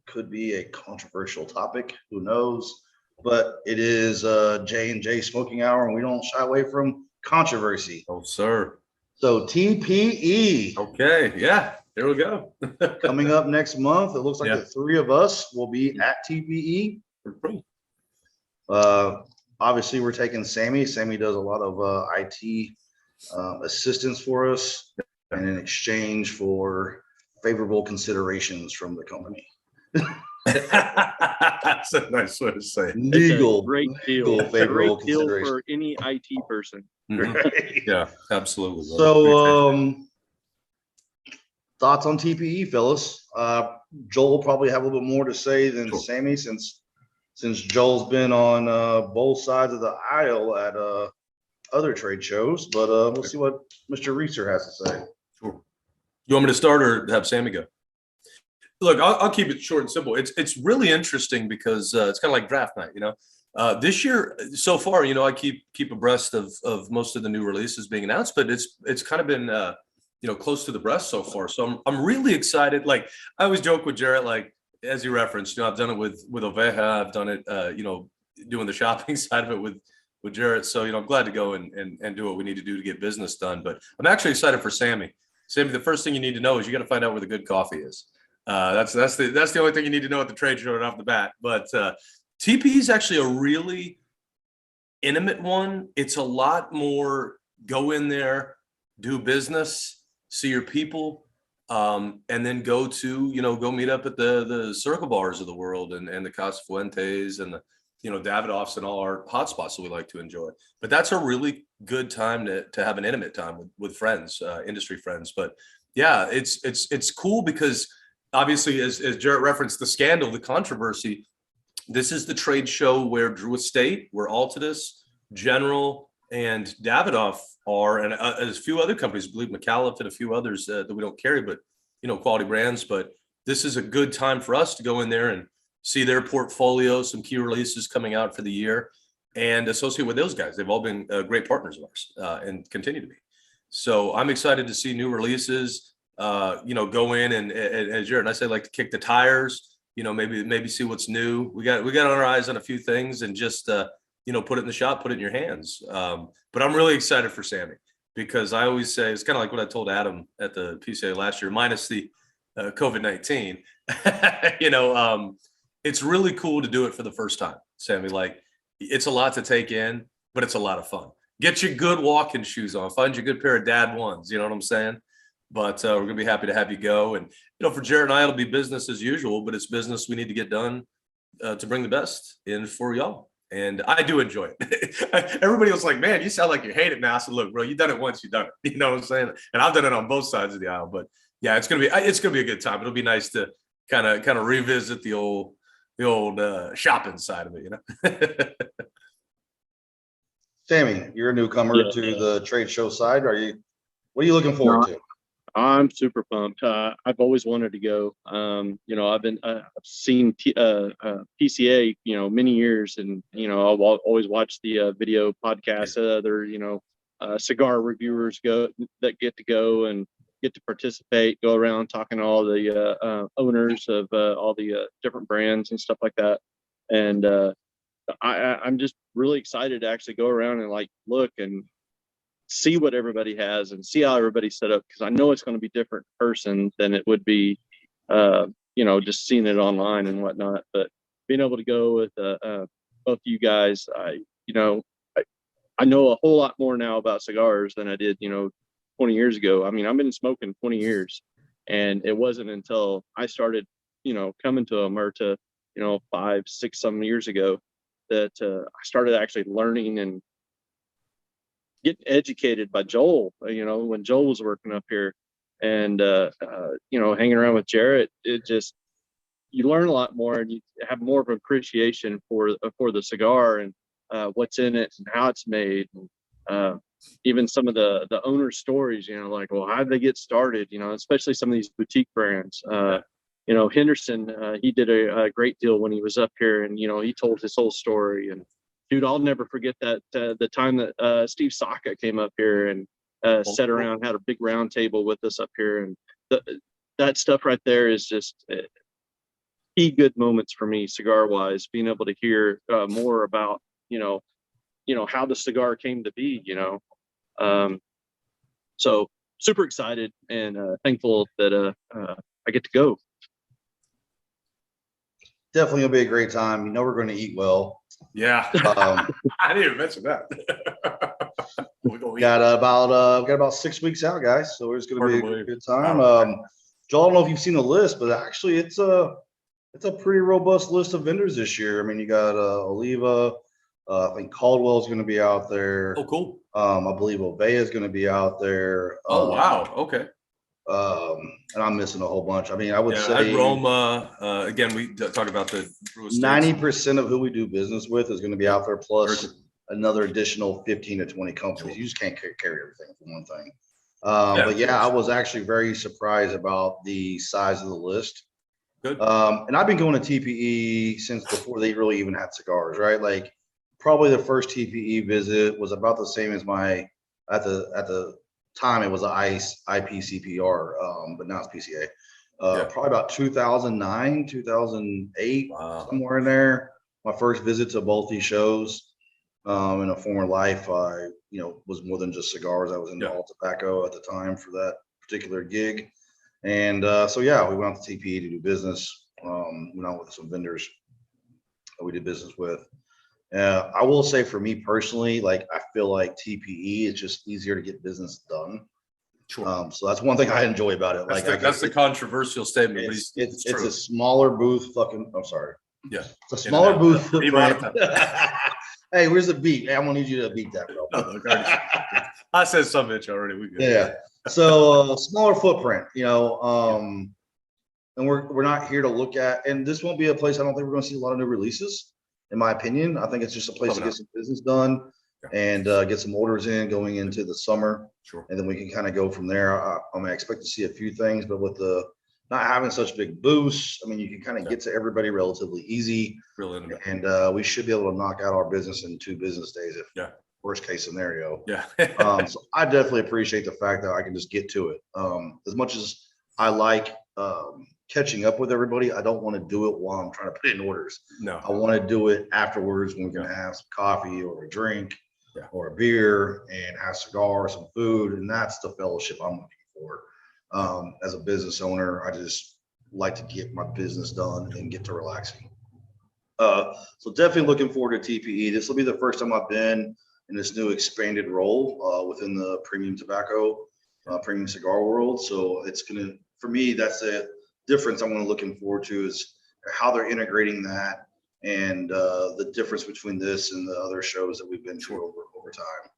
could be a controversial topic. Who knows? But it is J&J Smoking Hour, and we don't shy away from controversy. Oh, sir. So TPE. Okay. Yeah. There we go. Coming up next month. It looks like the three of us will be at TPE. Obviously, we're taking Sammy. Sammy does a lot of IT assistance for us, and in exchange for favorable considerations from the company. That's a nice way to say it. Legal, great deal. Great deal for any IT person. Right. Yeah, absolutely. So, thoughts on TPE, fellas? Joel will probably have a little bit more to say than Sammy, since Joel's been on both sides of the aisle at other trade shows. But we'll see what Mr. Reeser has to say. Sure. You want me to start or have Sammy go? Look, I'll keep it short and simple. It's really interesting because it's kind of like draft night, This year, so far, I keep abreast of most of the new releases being announced, but it's kind of been close to the breast so far. So I'm really excited. Like I always joke with Jarrett, like as you referenced, I've done it with Oveja, I've done it, doing the shopping side of it with Jarrett. So I'm glad to go and do what we need to do to get business done. But I'm actually excited for Sammy. Sammy, the first thing you need to know is you got to find out where the good coffee is. That's the only thing you need to know at the trade show right off the bat. But TPE is actually a really intimate one. It's a lot more go in there, do business, see your people, and then go meet up at the circle bars of the world and the Casa Fuentes and the Davidoffs and all our hotspots that we like to enjoy. But that's a really good time to have an intimate time with friends, industry friends. But yeah, it's cool because obviously, as Jarrett referenced, the scandal, the controversy, this is the trade show where Drew Estate, where Altadis, General, and Davidoff are, and a few other companies, I believe McAuliffe and a few others that we don't carry, but, quality brands. But this is a good time for us to go in there and see their portfolio, some key releases coming out for the year, and associate with those guys. They've all been great partners of ours and continue to be. So I'm excited to see new releases. Go in and as Jared and I say, like to kick the tires, maybe see what's new. We got our eyes on a few things and just, put it in the shop, put it in your hands. But I'm really excited for Sammy because I always say, it's kind of like what I told Adam at the PCA last year, minus the COVID-19, it's really cool to do it for the first time, Sammy. Like it's a lot to take in, but it's a lot of fun. Get your good walking shoes on, find your good pair of dad ones. You know what I'm saying? But we're going to be happy to have you go. And, for Jared and I, it'll be business as usual, but it's business we need to get done to bring the best in for y'all. And I do enjoy it. Everybody was like, man, you sound like you hate it now. I said, look, bro, you've done it once, you've done it. You know what I'm saying? And I've done it on both sides of the aisle. But yeah, it's going to be a good time. It'll be nice to kind of revisit the old shopping side of it, Sammy, you're a newcomer to the trade show side. What are you looking forward to? I'm super pumped. I've always wanted to go. I've seen PCA, many years, and I'll always watch the video podcasts. Other, cigar reviewers that get to go and get to participate, go around talking to all the owners of all the different brands and stuff like that. And I'm just really excited to actually go around and look and see what everybody has and see how everybody's set up, because I know it's going to be different person than it would be just seeing it online and whatnot. But being able to go with both you guys, I know a whole lot more now about cigars than I did 20 years ago. I mean, I've been smoking 20 years, and it wasn't until I started coming to Omerta 5, 6, 7 years ago that I started actually learning and getting educated by Joel, when Joel was working up here, and hanging around with Jarrett, you learn a lot more, and you have more of an appreciation for the cigar and what's in it and how it's made. And, even some of the owner stories, like, well, how did they get started? Especially some of these boutique brands. Henderson, he did a great deal when he was up here, and he told his whole story. And dude, I'll never forget that the time that Steve Saka came up here and sat around, had a big round table with us up here, and that stuff right there is just key good moments for me, cigar wise, being able to hear more about how the cigar came to be. So super excited and thankful that I get to go. Definitely gonna be a great time. We're going to eat well. Yeah. I didn't even mention that. Got about 6 weeks out, guys. So it's gonna be a good time. Joel, I don't know if you've seen the list, but actually it's a pretty robust list of vendors this year. I mean, you got Oliva. I think Caldwell's going to be out there. Oh, cool. I believe Ovea is going to be out there. Oh, wow. Okay. And I'm missing a whole bunch. I mean, I would say Roma. Again, we talked about the 90% of who we do business with is going to be out there, plus another additional 15 to 20 companies. You just can't carry everything for one thing. But yeah, I was actually very surprised about the size of the list. Good. And I've been going to TPE since before they really even had cigars, right? Like, probably the first TPE visit was about the same as at the time it was an IPCPR, but now it's PCA. Probably about 2009, 2008, somewhere in there. My first visit to both these shows. In a former life, I was more than just cigars. I was into all tobacco at the time for that particular gig. And so we went out to TPE to do business. Went out with some vendors that we did business with. I will say, for me personally, like, I feel like TPE is just easier to get business done. Sure. So that's one thing I enjoy about it. That's the controversial statement. It's a smaller booth. I'm sorry. Yeah. It's a smaller booth footprint. Hey, where's the beat? Hey, I'm gonna need you to beat that, bro. I said some bitch already. We good. Yeah. So smaller footprint, and we're not here to look at. And this won't be a place. I don't think we're going to see a lot of new releases. In my opinion, I think it's just a place to get some business done and get some orders in going into the summer. Sure. And then we can kind of go from there. I expect to see a few things, but with the not having such big booths, I mean, you can kind of get to everybody relatively easy. Really, and we should be able to knock out our business in 2 business days, if worst case scenario. Yeah. So I definitely appreciate the fact that I can just get to it. As much as I like catching up with everybody, I don't want to do it while I'm trying to put in orders. No, I want to do it afterwards when we can have some coffee or a drink or a beer and have cigars, some food. And that's the fellowship I'm looking for. As a business owner, I just like to get my business done and get to relaxing. So definitely looking forward to TPE. This will be the first time I've been in this new expanded role within the premium tobacco, premium cigar world. So it's gonna, for me, that's a difference I'm looking forward to, is how they're integrating that and the difference between this and the other shows that we've been to over time.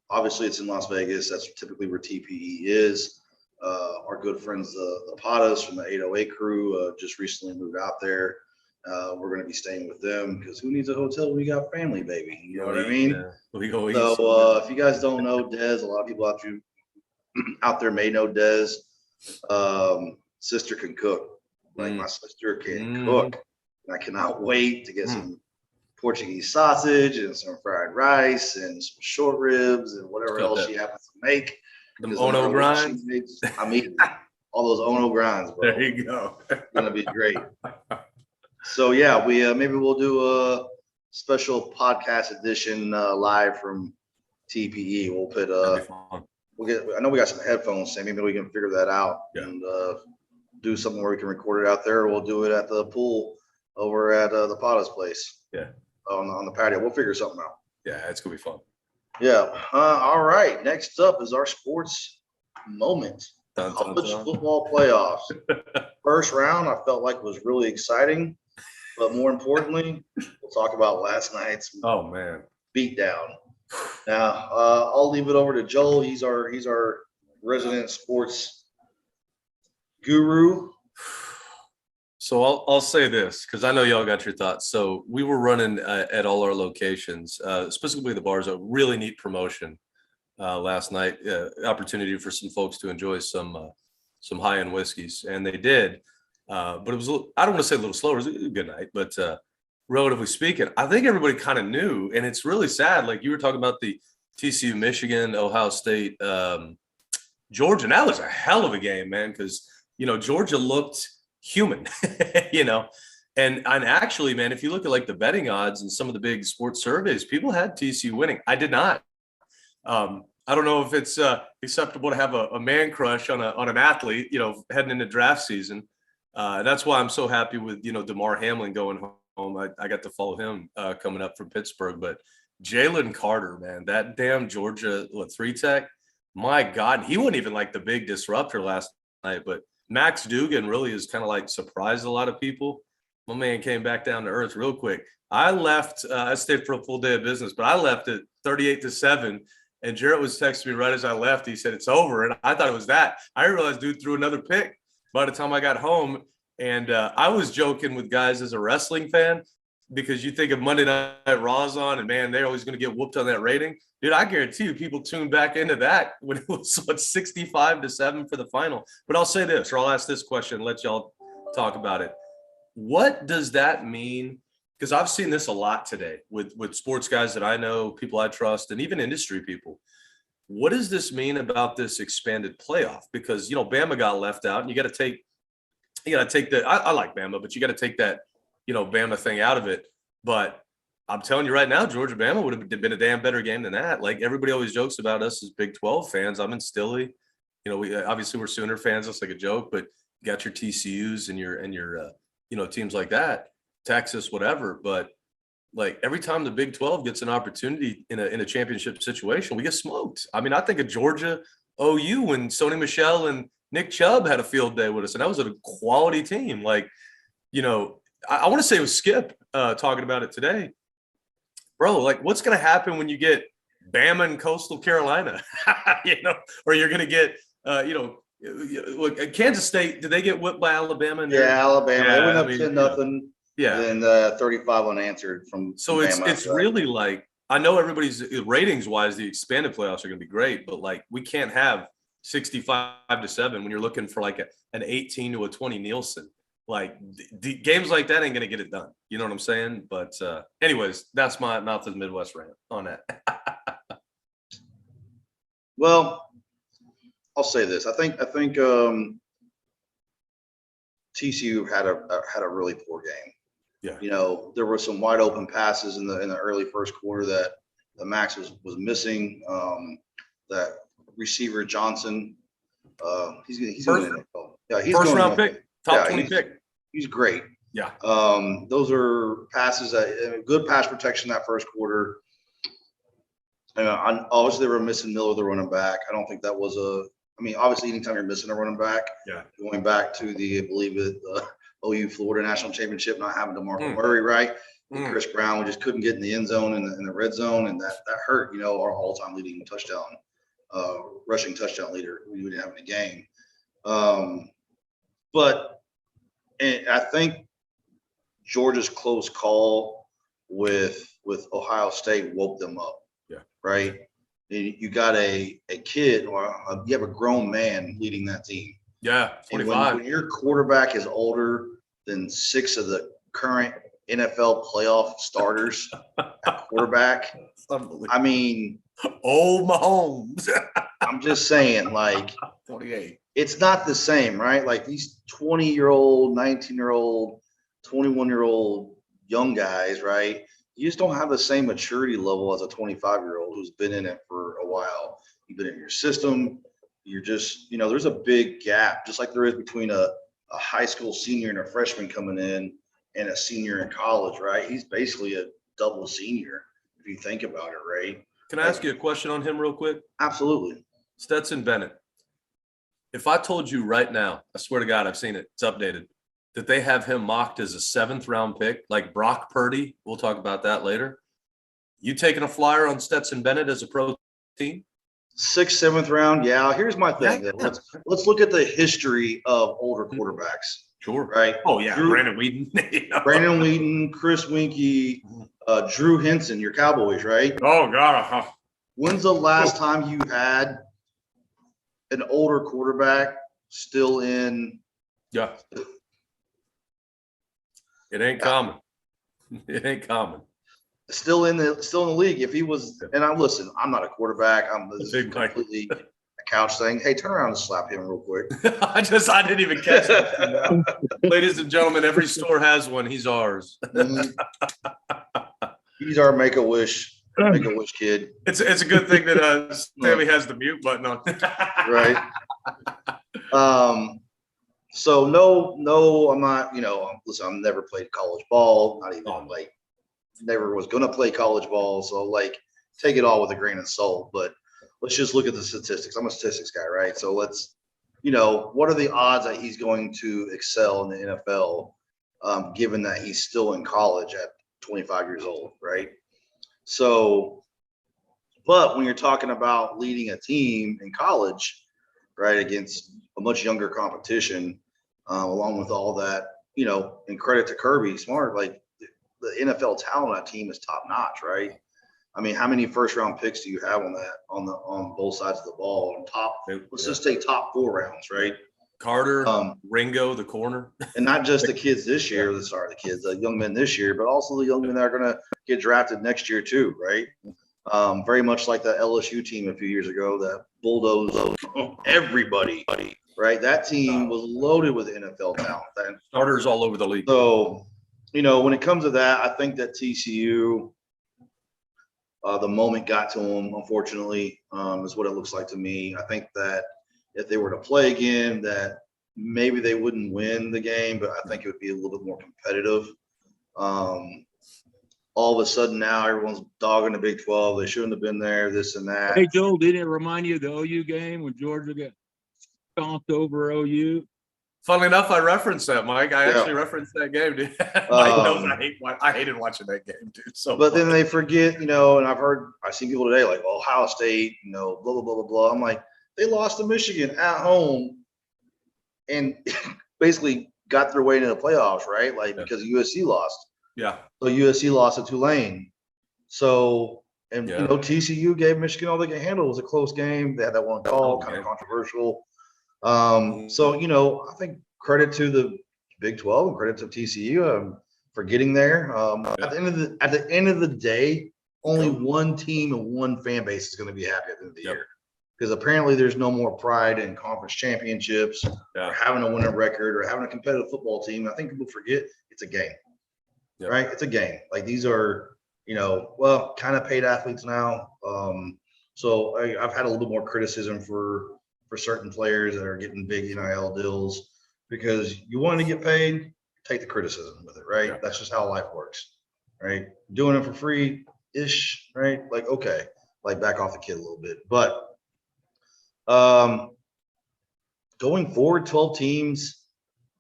Obviously, it's in Las Vegas. That's typically where TPE is. Our good friends, the Patas from the 808 crew, just recently moved out there. We're going to be staying with them because who needs a hotel when you got family, baby? You know what I mean? So if you guys don't know Dez, a lot of people out there may know Dez. Sister can cook. Like, my sister can cook. And I cannot wait to get some Portuguese sausage and some fried rice and some short ribs and whatever else she happens to make. The Ono grind. I'm eating all those Ono grinds, bro. There you go. It's gonna be great. So we maybe we'll do a special podcast edition live from TPE. We'll put I know we got some headphones, so maybe we can figure that out and do something where we can record it out there. We'll do it at the pool over at the Pata's place. Yeah. On the patio. We'll figure something out. Yeah, it's gonna be fun. Yeah. All right. Next up is our sports moment. College football playoffs. First round, I felt like was really exciting. But more importantly, we'll talk about last night's beatdown. Now, I'll leave it over to Joel. He's our resident sports guru. So I'll say this because I know y'all got your thoughts. So we were running at all our locations, specifically the bars, a really neat promotion last night. Opportunity for some folks to enjoy some high-end whiskeys, and they did. But it was I don't want to say a little slower. It was a good night, but relatively speaking, I think everybody kind of knew, and it's really sad. Like you were talking about the TCU, Michigan, Ohio State, Georgia, and that was a hell of a game, man. Because Georgia looked human, and actually, man, if you look at like the betting odds and some of the big sports surveys, people had TCU winning. I did not. I don't know if it's acceptable to have a man crush on an athlete, heading into draft season. That's why I'm so happy with DeMar Hamlin going home. I got to follow him coming up from Pittsburgh, but Jalen Carter, man, that damn Georgia 3-tech, my God, he wasn't even like the big disruptor last night, but Max Dugan really has kind of like surprised a lot of people. My man came back down to earth real quick. I left, I stayed for a full day of business, but I left at 38-7. And Jarrett was texting me right as I left. He said, it's over. And I thought it was that. I realized dude threw another pick by the time I got home. And I was joking with guys as a wrestling fan because you think of Monday Night Raw's on and, man, they're always going to get whooped on that rating. Dude, I guarantee you people tuned back into that when it was 65-7 for the final. But I'll say this, or I'll ask this question and let y'all talk about it. What does that mean? Because I've seen this a lot today with sports guys that I know, people I trust, and even industry people. What does this mean about this expanded playoff? Because, Bama got left out, and you got to take the, I like Bama, but you got to take that, Bama thing out of it. But I'm telling you right now, Georgia Bama would have been a damn better game than that. Like everybody always jokes about us as Big 12 fans. I'm in Stilley. We obviously we're Sooner fans. That's like a joke, but you got your TCUs and your teams like that, Texas, whatever. But like every time the Big 12 gets an opportunity in a championship situation, we get smoked. I mean, I think of Georgia OU when Sony Michel and Nick Chubb had a field day with us, and that was a quality team. Like, I want to say it was Skip talking about it today. Bro, like what's going to happen when you get Bama and Coastal Carolina, or you're going to get, look, Kansas State, did they get whipped by Alabama? Yeah, Alabama. They went up 10-0. Yeah. And 35 unanswered from So Bama, it's really like, I know everybody's ratings wise, the expanded playoffs are going to be great, but like we can't have 65-7 when you're looking for like an 18-20 Nielsen. Like the games like that ain't going to get it done. You know what I'm saying? But anyways, that's my Mouth of the Midwest rant on that. Well, I'll say this. I think TCU had a really poor game. Yeah. There were some wide open passes in the early first quarter that the Max was missing. That receiver Johnson, he's going to NFL. Yeah, he's first round pick, top 20 pick. He's great. Yeah. Those are passes good pass protection that first quarter. Obviously they were missing Miller, the running back. I don't think that was obviously anytime you're missing a running back, going back to I believe it, OU Florida National Championship, not having DeMarco Murray, right? Chris Brown, we just couldn't get in the end zone in the red zone, and that hurt, our all-time leading touchdown, rushing touchdown leader we didn't have in the game. But I think Georgia's close call with Ohio State woke them up. Yeah. Right. You got a kid or you have a grown man leading that team. Yeah. 25. When your quarterback is older than 6 of the current NFL playoff starters at quarterback, I mean, old Mahomes. I'm just saying, like 28. It's not the same, right? Like these 20-year-old, 19-year-old, 21-year-old young guys, right? You just don't have the same maturity level as a 25-year-old who's been in it for a while. You've been in your system. You're just, there's a big gap, just like there is between a high school senior and a freshman coming in and a senior in college, right? He's basically a double senior if you think about it, right? Can I ask you a question on him real quick? Absolutely. Stetson Bennett. If I told you right now, I swear to God, I've seen it. It's updated. that they have him mocked as a 7th round pick, like Brock Purdy. We'll talk about that later. You taking a flyer on Stetson Bennett as a pro team? 6th, 7th round. Yeah. Here's my thing. Yeah. Let's look at the history of older quarterbacks. Sure. Right. Oh yeah. Brandon Whedon. Brandon Whedon, Chris Winkie, Drew Henson, your Cowboys, right? Oh God. When's the last time you had an older quarterback still in? Yeah. It ain't common. It ain't common. Still in the league. If he was, and I'm not a quarterback. This is completely a couch thing. Hey, turn around and slap him real quick. I didn't even catch that. Ladies and gentlemen, every store has one. He's ours. He's our Make-A-Wish kid. It's a good thing that Sammy has the mute button on. Right. So no, I'm not, listen, I've never played college ball, not even never was going to play college ball. So take it all with a grain of salt, but let's just look at the statistics. I'm a statistics guy, right? So let's, what are the odds that he's going to excel in the NFL, given that he's still in college at 25 years old, right? So, but when you're talking about leading a team in college, right, against a much younger competition, along with all that, and credit to Kirby Smart, the NFL talent on that team is top notch, right? I mean, how many 1st round picks do you have on both sides of the ball? Let's just say top 4 rounds, right? Carter, Ringo, the corner, and not just the kids this year. The young men this year, but also the young men that are going to get drafted next year too, right? Very much like the LSU team a few years ago that bulldozed everybody, right? That team was loaded with NFL talent. Starters all over the league. So, when it comes to that, I think that TCU, the moment got to them, unfortunately, is what it looks like to me. I think that if they were to play again, that maybe they wouldn't win the game, but I think it would be a little bit more competitive. All of a sudden now everyone's dogging the Big 12. They shouldn't have been there, this and that. Hey, Joel, didn't it remind you of the OU game when Georgia got stomped over OU? Funnily enough, I referenced that, Mike. I actually referenced that game, dude. Mike knows I hated watching that game, dude. So, but then they forget, and I've seen people today like, well, Ohio State, blah, blah, blah, blah, blah. I'm like, they lost to Michigan at home and basically got their way into the playoffs, right? Because USC lost. Yeah. So USC lost to Tulane. So, TCU gave Michigan all they could handle. It was a close game. They had that one call, kind of controversial. So, I think credit to the Big 12 and credit to TCU for getting there. At the end of the day, only one team and one fan base is going to be happy at the end of the year. Because apparently there's no more pride in conference championships or having a winning record or having a competitive football team. I think people forget it's a game, right? It's a game. These are, kind of paid athletes now. So I've had a little bit more criticism for certain players that are getting big NIL deals because you want to get paid, take the criticism with it, right? Yeah. That's just how life works, right? Doing it for free-ish, right? Okay, back off the kid a little bit. But going forward, 12 teams,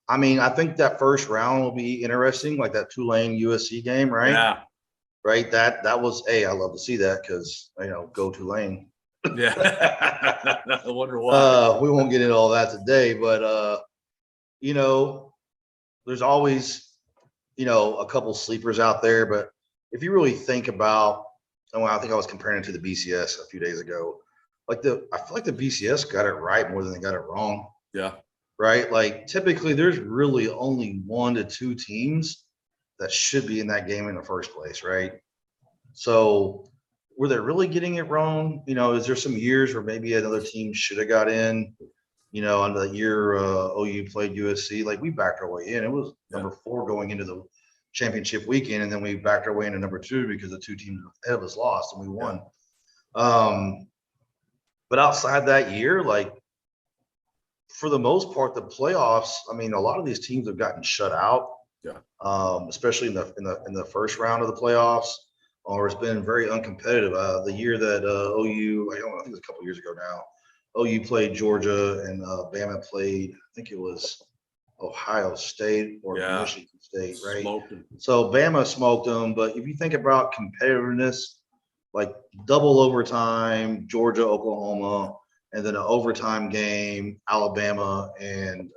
I mean, I think that first round will be interesting, like that Tulane USC game, right? Yeah. Right. That was I love to see that because go Tulane. Yeah. I wonder why. We won't get into all that today, but there's always a couple sleepers out there. But if you really think about, I think I was comparing it to the BCS a few days ago. I feel like the BCS got it right more than they got it wrong. Yeah. Right. Typically there's really only 1 to 2 teams that should be in that game in the first place. Right. So were they really getting it wrong? Is there some years where maybe another team should have got in, on the year OU played USC, we backed our way in. It was number 4 going into the championship weekend. And then we backed our way into number 2 because the 2 teams ahead of us lost and we won. But outside that year, for the most part, the playoffs, I mean, a lot of these teams have gotten shut out. Yeah. Especially in the first round of the playoffs, or it's been very uncompetitive. The year that OU, I think it was a couple years ago now, OU played Georgia and Bama played, I think it was Ohio State or Yeah. Michigan State, right? Smoked them. So Bama smoked them, but if you think about competitiveness, like double overtime, Georgia, Oklahoma, and then an overtime game, Alabama and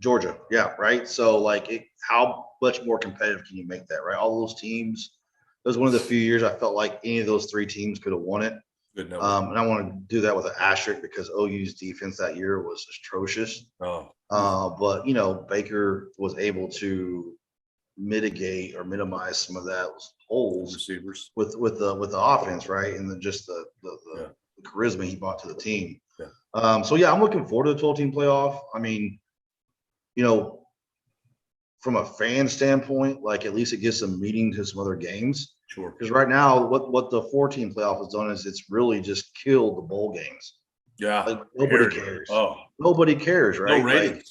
Georgia. Yeah, right. So like, how much more competitive can you make that, right? All those teams. It was one of the few years I felt like any of those three teams could have won it. Good number. And I want to do that with an asterisk because OU's defense that year was atrocious. Oh. But Baker was able to mitigate or minimize some of those holes Receivers. with the offense, right? And then just the charisma he brought to the team. Yeah. So yeah, I'm looking forward to the 12-team playoff. I mean, from a fan standpoint, like at least it gives some meaning to some other games. Sure. Because right now, what the 4-team playoff has done is it's really just killed the bowl games. Yeah. Like nobody cares. Oh. Nobody cares, right? No ratings. Like,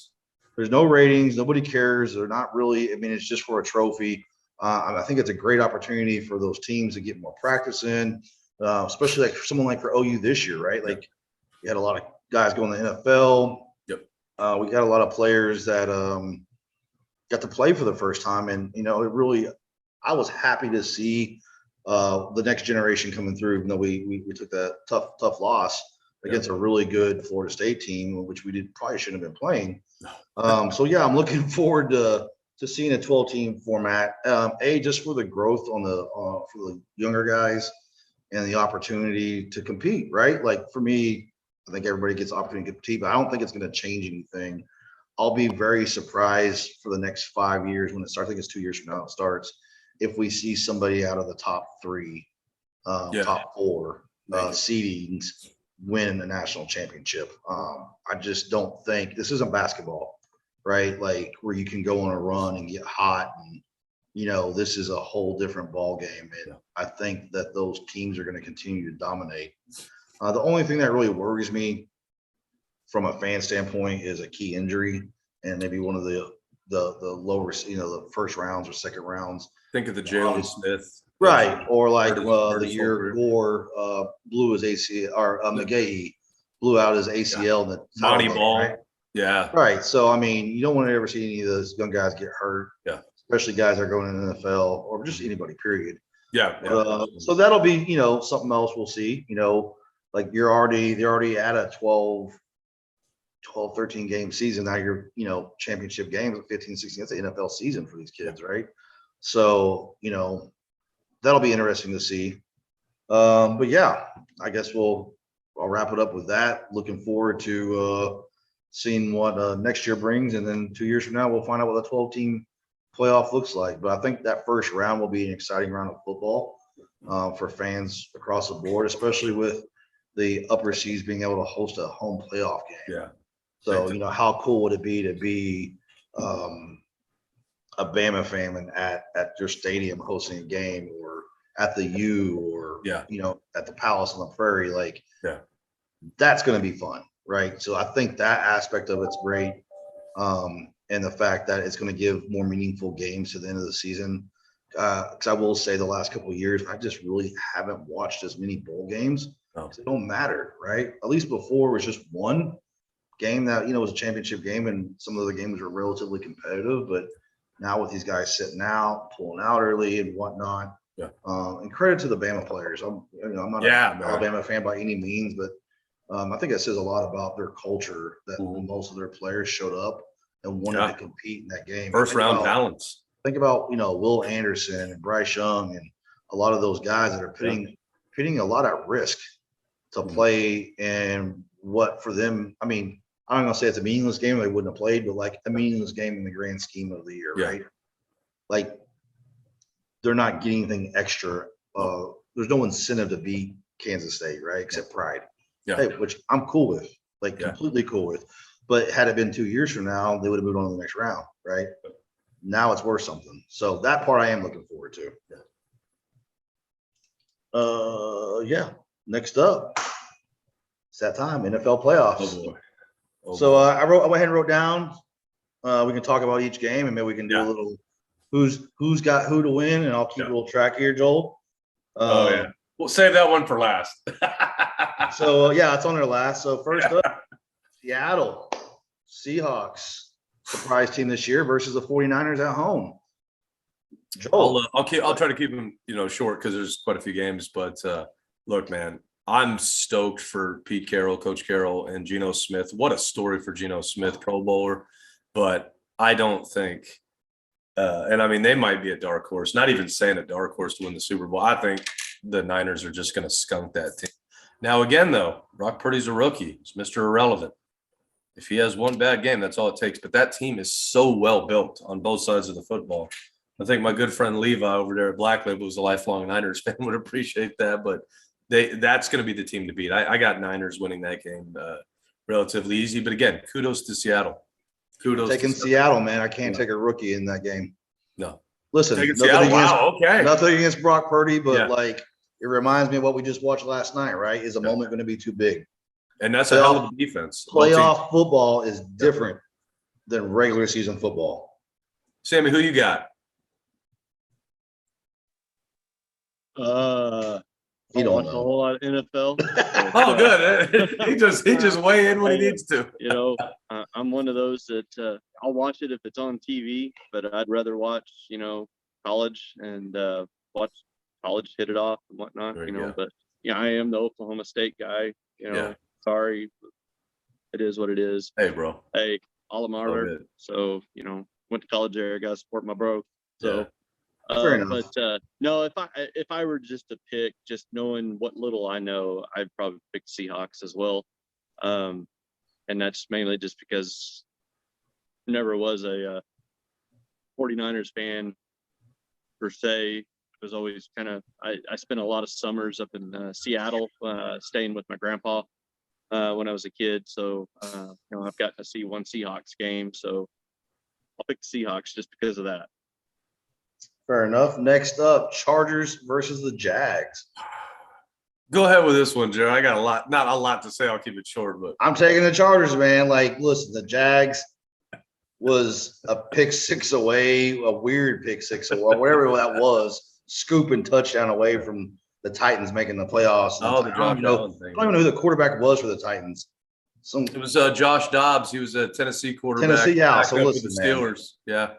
there's no ratings. Nobody cares. They're not really. I mean, it's just for a trophy. I think it's a great opportunity for those teams to get more practice in, especially like someone like for OU this year, right? Like you had a lot of guys going to the NFL. Yep. We got a lot of players that got to play for the first time, and it really. I was happy to see the next generation coming through, even though we took that tough loss against a really good Florida State team, which we probably shouldn't have been playing. So yeah, I'm looking forward to seeing a 12-team format. Just for the growth for the younger guys and the opportunity to compete, right? Like for me, I think everybody gets the opportunity to compete, but I don't think it's going to change anything. I'll be very surprised for the next 5 years when it starts. I think it's 2 years from now it starts. If we see somebody out of the top 3, top 4 seedings win a national championship. I just don't think this isn't basketball, right? Like where you can go on a run and get hot, and this is a whole different ball game. And I think that those teams are going to continue to dominate. The only thing that really worries me from a fan standpoint is a key injury, and maybe one of the lower, the first rounds or second rounds. Think of the Jalen Smith. Right. Or like Curtis the year Gore blew his ACL, or McGahee blew out his ACL. Yeah. Monty Ball. Right? Yeah. Right. So, I mean, you don't want to ever see any of those young guys get hurt. Yeah. Especially guys that are going in the NFL or just anybody, period. Yeah. So that'll be, something else we'll see. Like they're already at a 12, 13 game season. Now you're, championship games at 15, 16. That's an NFL season for these kids, right? So, that'll be interesting to see. But yeah, I guess I'll wrap it up with that. Looking forward to seeing what next year brings. And then 2 years from now, we'll find out what the 12-team playoff looks like. But I think that first round will be an exciting round of football for fans across the board, especially with the upper seeds being able to host a home playoff game. Yeah. So, how cool would it be to be a Bama fan at your stadium hosting a game, or at the U, or at the Palace on the Prairie? Like, that's going to be fun, right? So I think that aspect of it's great, and the fact that it's going to give more meaningful games to the end of the season. Because I will say the last couple of years, I just really haven't watched as many bowl games. It don't matter, right? At least before it was just one game that was a championship game, and some of the games were relatively competitive. But now with these guys sitting out, pulling out early and whatnot, and credit to the Bama players. I'm not an Alabama fan by any means, but I think it says a lot about their culture that most of their players showed up and wanted to compete in that game. First round balance. Think about Will Anderson and Bryce Young and a lot of those guys that are putting a lot at risk to play, and what for them. I mean, I'm not gonna say it's a meaningless game they wouldn't have played, but like a meaningless game in the grand scheme of the year, right? Like they're not getting anything extra. There's no incentive to beat Kansas State, right? Except pride. Which I'm cool with, like completely cool with. But had it been 2 years from now, they would have moved on to the next round, right? Now it's worth something. So that part I am looking forward to. Next up, it's that time, NFL playoffs. So I went ahead and wrote down. We can talk about each game, and maybe we can do a little who's got who to win, and I'll keep a little track here, Joel. We'll save that one for last. So it's on there last. So first up, Seattle Seahawks, surprise team this year versus the 49ers at home. Joel. I'll try to keep them, short because there's quite a few games. But look, man, I'm stoked for Pete Carroll, Coach Carroll, and Geno Smith. What a story for Geno Smith, Pro Bowler. But I don't think, and I mean, they might be a dark horse. Not even saying a dark horse to win the Super Bowl. I think the Niners are just going to skunk that team. Now, again, though, Brock Purdy's a rookie. He's Mr. Irrelevant. If he has one bad game, that's all it takes. But that team is so well built on both sides of the football. I think my good friend Levi over there at Black Label, who's a lifelong Niners fan, would appreciate that. But that's going to be the team to beat. I got Niners winning that game relatively easy. But again, kudos to Seattle. Kudos. Taking Seattle, man. I can't take a rookie in that game. No. Listen, nothing against Brock Purdy, but it reminds me of what we just watched last night, right? Is a moment going to be too big? And that's a hell of a defense. Playoff football is different than regular season football. Sammy, who you got? He don't know a whole lot of NFL. Oh, good. He just weigh in when he needs to. I'm one of those that I'll watch it if it's on TV, but I'd rather watch, college and watch college hit it off and whatnot. But I am the Oklahoma State guy. Sorry, it is what it is. Hey, bro. Hey, alma mater. So went to college there. Got to support my bro. So. Fair enough. But no, if I were just to pick, just knowing what little I know, I'd probably pick Seahawks as well. And that's mainly just because I never was a 49ers fan per se. It was always kind of I spent a lot of summers up in Seattle, staying with my grandpa when I was a kid. So I've gotten to see one Seahawks game. So I'll pick the Seahawks just because of that. Fair enough. Next up, Chargers versus the Jags. Go ahead with this one, Jared. I got not a lot to say. I'll keep it short, but I'm taking the Chargers, man. Listen, the Jags was a pick six away, a weird pick six away, whatever that was, scooping touchdown away from the Titans making the playoffs. The Josh Allen thing. I don't even know who the quarterback was for the Titans. It was Josh Dobbs. He was a Tennessee quarterback. Tennessee, yeah. So listen, the Steelers, man.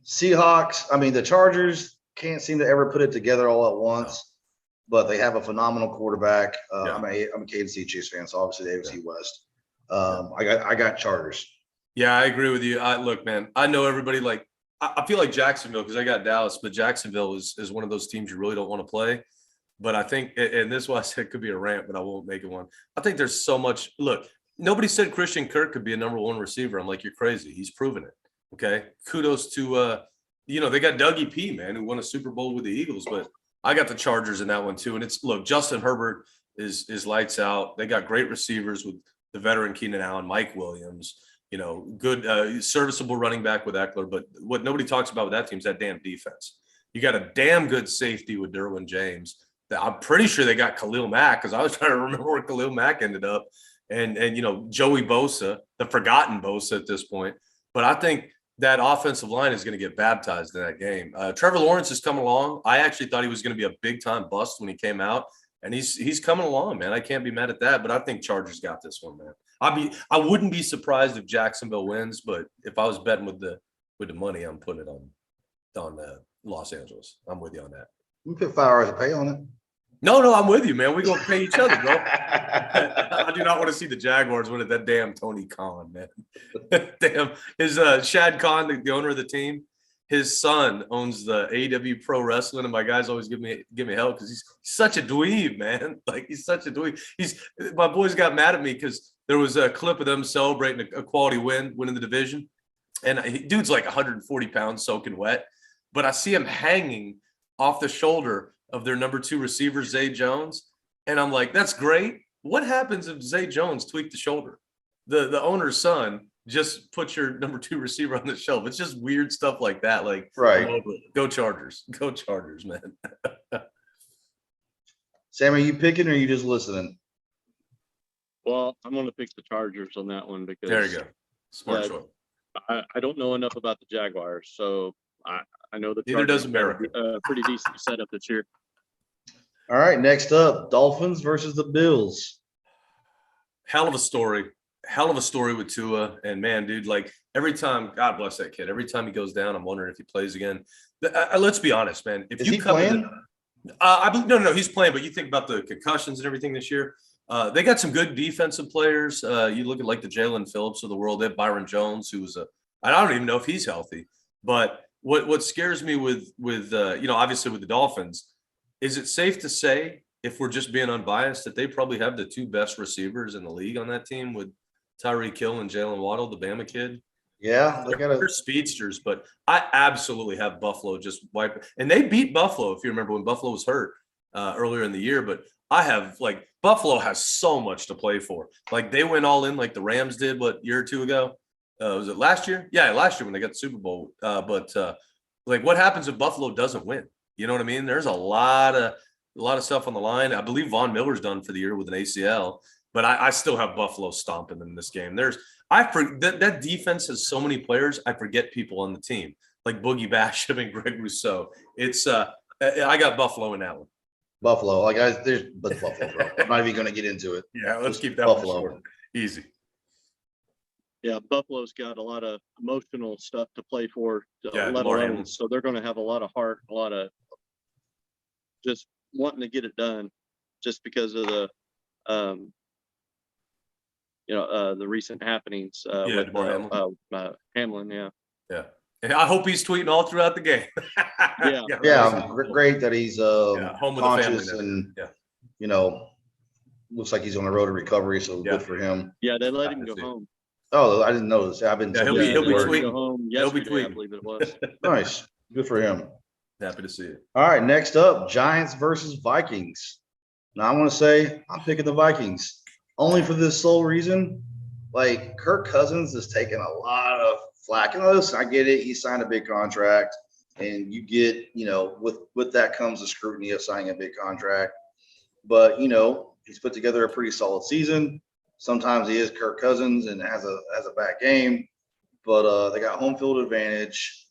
Seahawks, the Chargers can't seem to ever put it together all at once, but they have a phenomenal quarterback. I'm a Kansas City Chiefs fan, so obviously the AFC West. I got Chargers. Yeah, I agree with you. Look, man, I know everybody I feel like Jacksonville because I got Dallas, but Jacksonville is one of those teams you really don't want to play. But I think, and this is why I said it could be a rant, but I won't make it one. I think there's so much. Look, nobody said Christian Kirk could be a number one receiver. I'm like, you're crazy. He's proven it. Okay. Kudos to, they got Dougie P, man, who won a Super Bowl with the Eagles, but I got the Chargers in that one too. And Justin Herbert is lights out. They got great receivers with the veteran Keenan Allen, Mike Williams, good, serviceable running back with Eckler. But what nobody talks about with that team is that damn defense. You got a damn good safety with Derwin James. I'm pretty sure they got Khalil Mack because I was trying to remember where Khalil Mack ended up. And Joey Bosa, the forgotten Bosa at this point. But I think that offensive line is going to get baptized in that game. Trevor Lawrence is coming along. I actually thought he was going to be a big-time bust when he came out, and he's coming along, man. I can't be mad at that, but I think Chargers got this one, man. I wouldn't be surprised if Jacksonville wins, but if I was betting with the money, I'm putting it on Los Angeles. I'm with you on that. We put 5 hours of pay on it. No, I'm with you, man. We're going to pay each other, bro. I do not want to see the Jaguars win it. That damn Tony Khan, man. Damn. His Shad Khan, the owner of the team, his son owns the AEW Pro Wrestling, and my guys always give me hell because he's such a dweeb, man. He's such a dweeb. My boys got mad at me because there was a clip of them celebrating a quality winning the division, and dude's like 140 pounds soaking wet, but I see him hanging off the shoulder of their number 2 receiver, Zay Jones. And I'm like, that's great. What happens if Zay Jones tweaked the shoulder? The owner's son just put your number 2 receiver on the shelf. It's just weird stuff like that. Right. Go Chargers. Go Chargers, man. Sam, are you picking or are you just listening? Well, I'm going to pick the Chargers on that one because there you go. Smart choice. I don't know enough about the Jaguars, so I know the neither does America. Pretty decent setup this year. All right, next up, Dolphins versus the Bills. Hell of a story. hell of a story with Tua. And man, dude, like every time, God bless that kid. Every time he goes down, I'm wondering if he plays again. Let's be honest, man. If Is you he come playing? no, he's playing. But you think about the concussions and everything this year. They got some good defensive players. You look at like the Jalen Phillips of the world. They have Byron Jones, who was I don't even know if he's healthy. But what scares me with obviously with the Dolphins, is it safe to say, if we're just being unbiased, that they probably have the two best receivers in the league on that team with Tyreek Hill and Jalen Waddle, the Bama kid? Yeah, They're speedsters, but I absolutely have Buffalo just wipe. And they beat Buffalo, if you remember, when Buffalo was hurt earlier in the year. But I have like Buffalo has so much to play for. Like they went all in like the Rams did, year or two ago? Was it last year? Yeah, last year when they got the Super Bowl. Like what happens if Buffalo doesn't win? You know what I mean? There's a lot of stuff on the line. I believe Von Miller's done for the year with an ACL, but I still have Buffalo stomping them in this game. That defense has so many players. I forget people on the team like Boogie Basham and Greg Rousseau. It's I got Buffalo in that one. Buffalo, like there's Buffalo, bro. I'm not even going to get into it. Yeah, let's keep that Buffalo. one short. Easy. Yeah, Buffalo's got a lot of emotional stuff to play for, let more alone, animals. so they're going to have a lot of heart, a lot of just wanting to get it done, just because of the, the recent happenings with Hamlin. Yeah. Yeah. And I hope he's tweeting all throughout the game. Yeah, great that he's home with conscious the family and looks like he's on the road to recovery, so good for him. Yeah, they let him go home. Oh, I didn't notice. I've been he'll be tweeting. Go home yesterday, I believe it was. Nice, good for him. Happy to see it. All right, next up, Giants versus Vikings. Now I want to say I'm picking the Vikings only for this sole reason. Like Kirk Cousins is taking a lot of flack. And listen, I get it. He signed a big contract, and you get, with that comes the scrutiny of signing a big contract. But he's put together a pretty solid season. Sometimes he is Kirk Cousins and has a bad game, but they got home field advantage.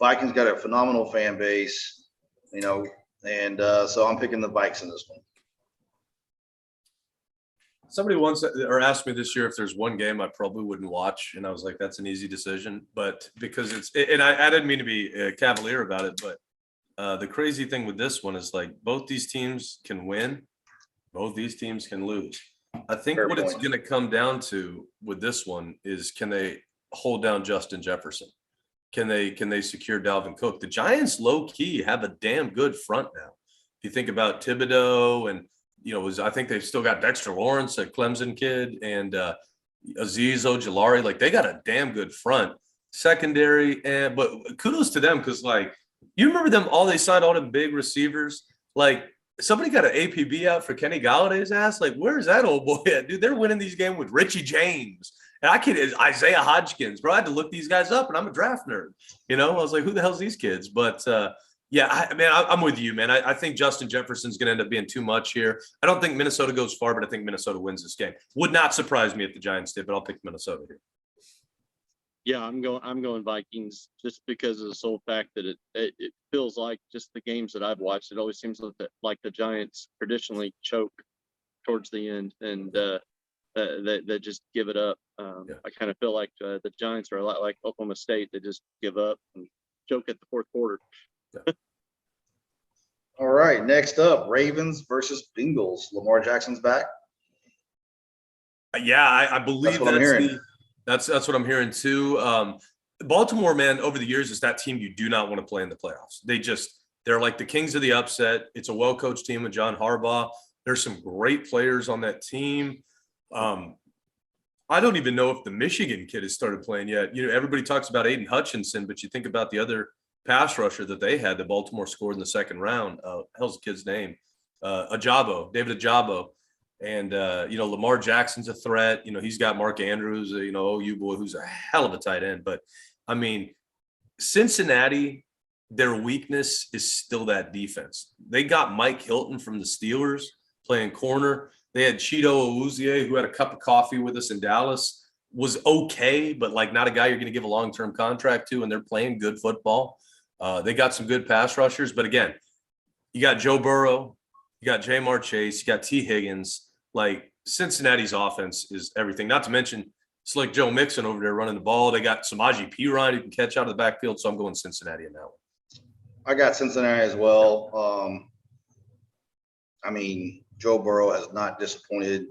Vikings got a phenomenal fan base, and so I'm picking the Vikes in this one. Somebody once asked me this year if there's one game I probably wouldn't watch, and I was like, that's an easy decision. But because I didn't mean to be cavalier about it, but the crazy thing with this one is like both these teams can win, both these teams can lose. I think Fair what point. it's going to come down to with this one is, can they hold down Justin Jefferson? Can they secure Dalvin Cook? The Giants low key have a damn good front now. If you think about Thibodeau and I think they've still got Dexter Lawrence, a Clemson kid, and Azeez Ojulari. Like they got a damn good front secondary, but kudos to them because like you remember them all. They signed all the big receivers. Like somebody got an APB out for Kenny Galladay's ass. Like where's that old boy at, dude? They're winning these games with Richie James. And Isaiah Hodgkins, bro. I had to look these guys up, and I'm a draft nerd. I was like, who the hell's these kids? But I'm with you, man. I think Justin Jefferson's going to end up being too much here. I don't think Minnesota goes far, but I think Minnesota wins this game. Would not surprise me if the Giants did, but I'll pick Minnesota here. Yeah, I'm going Vikings just because of the sole fact that it feels like just the games that I've watched. It always seems like the Giants traditionally choke towards the end, and they just give it up. I kind of feel like the Giants are a lot like Oklahoma State. They just give up and choke at the fourth quarter. All right, next up, Ravens versus Bengals. Lamar Jackson's back. Yeah, I believe that's what I'm hearing too. Baltimore, man, over the years is that team you do not want to play in the playoffs. They're like the kings of the upset. It's a well-coached team with John Harbaugh. There's some great players on that team. I don't even know if the Michigan kid has started playing yet. Everybody talks about Aiden Hutchinson, but you think about the other pass rusher that they had that Baltimore scored in the second round. Hell's the kid's name? David Ajabo. And, Lamar Jackson's a threat. He's got Mark Andrews, OU boy, who's a hell of a tight end. But, I mean, Cincinnati, their weakness is still that defense. They got Mike Hilton from the Steelers playing corner. They had Cheeto Awuzie, who had a cup of coffee with us in Dallas, was okay, but like not a guy you're going to give a long-term contract to, and they're playing good football. They got some good pass rushers, but again, you got Joe Burrow, you got Jamar Chase, you got T. Higgins. like Cincinnati's offense is everything. Not to mention, it's like Joe Mixon over there running the ball. They got Samaje Perine who can catch out of the backfield. So I'm going Cincinnati in that one. I got Cincinnati as well. I mean, Joe Burrow has not disappointed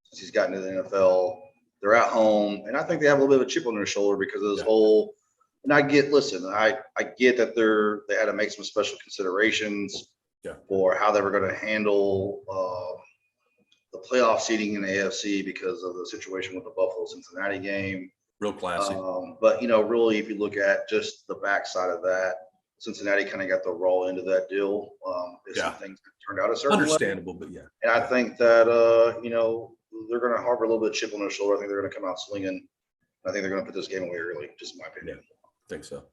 since he's gotten to the NFL. They're at home, and I think they have a little bit of a chip on their shoulder because of this whole. And I get that they had to make some special considerations for how they were going to handle the playoff seeding in the AFC because of the situation with the Buffalo-Cincinnati game. Real classic. But, really, if you look at just the backside of that, Cincinnati kind of got the raw end of that deal. Some things turned out a certain understandable, way. But yeah. And I think that, they're going to harbor a little bit of chip on their shoulder. I think they're going to come out swinging. I think they're going to put this game away early, just my opinion. Yeah, I think so.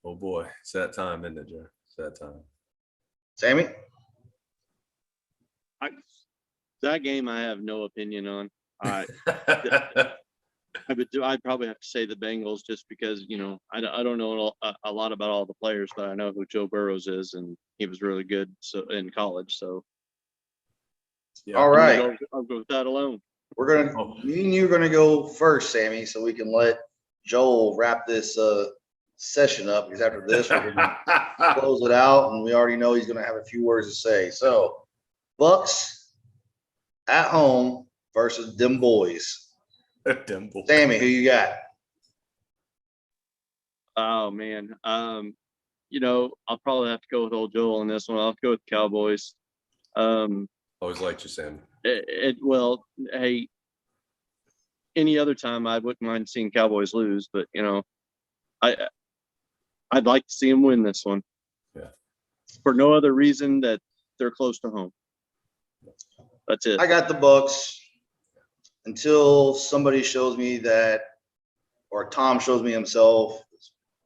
Oh, boy. It's that time, isn't it, Joe? It's that time. Sammy? That game I have no opinion on. I'd probably have to say the Bengals just because, I don't know a lot about all the players, but I know who Joe Burrows is, and he was really good in college. So, all right, I'll go with that alone. Me and you are gonna go first, Sammy, so we can let Joel wrap this session up. Because after this, we're gonna close it out, and we already know he's gonna have a few words to say. So, Bucks at home versus them boys. Sammy, who you got? Oh man, I'll probably have to go with old Joel on this one. I'll go with Cowboys. Always liked you, Sammy. Well, hey, any other time I wouldn't mind seeing Cowboys lose, but I'd like to see them win this one. Yeah. For no other reason that they're close to home. That's it. I got the Bucks until somebody shows me that, or Tom shows me himself,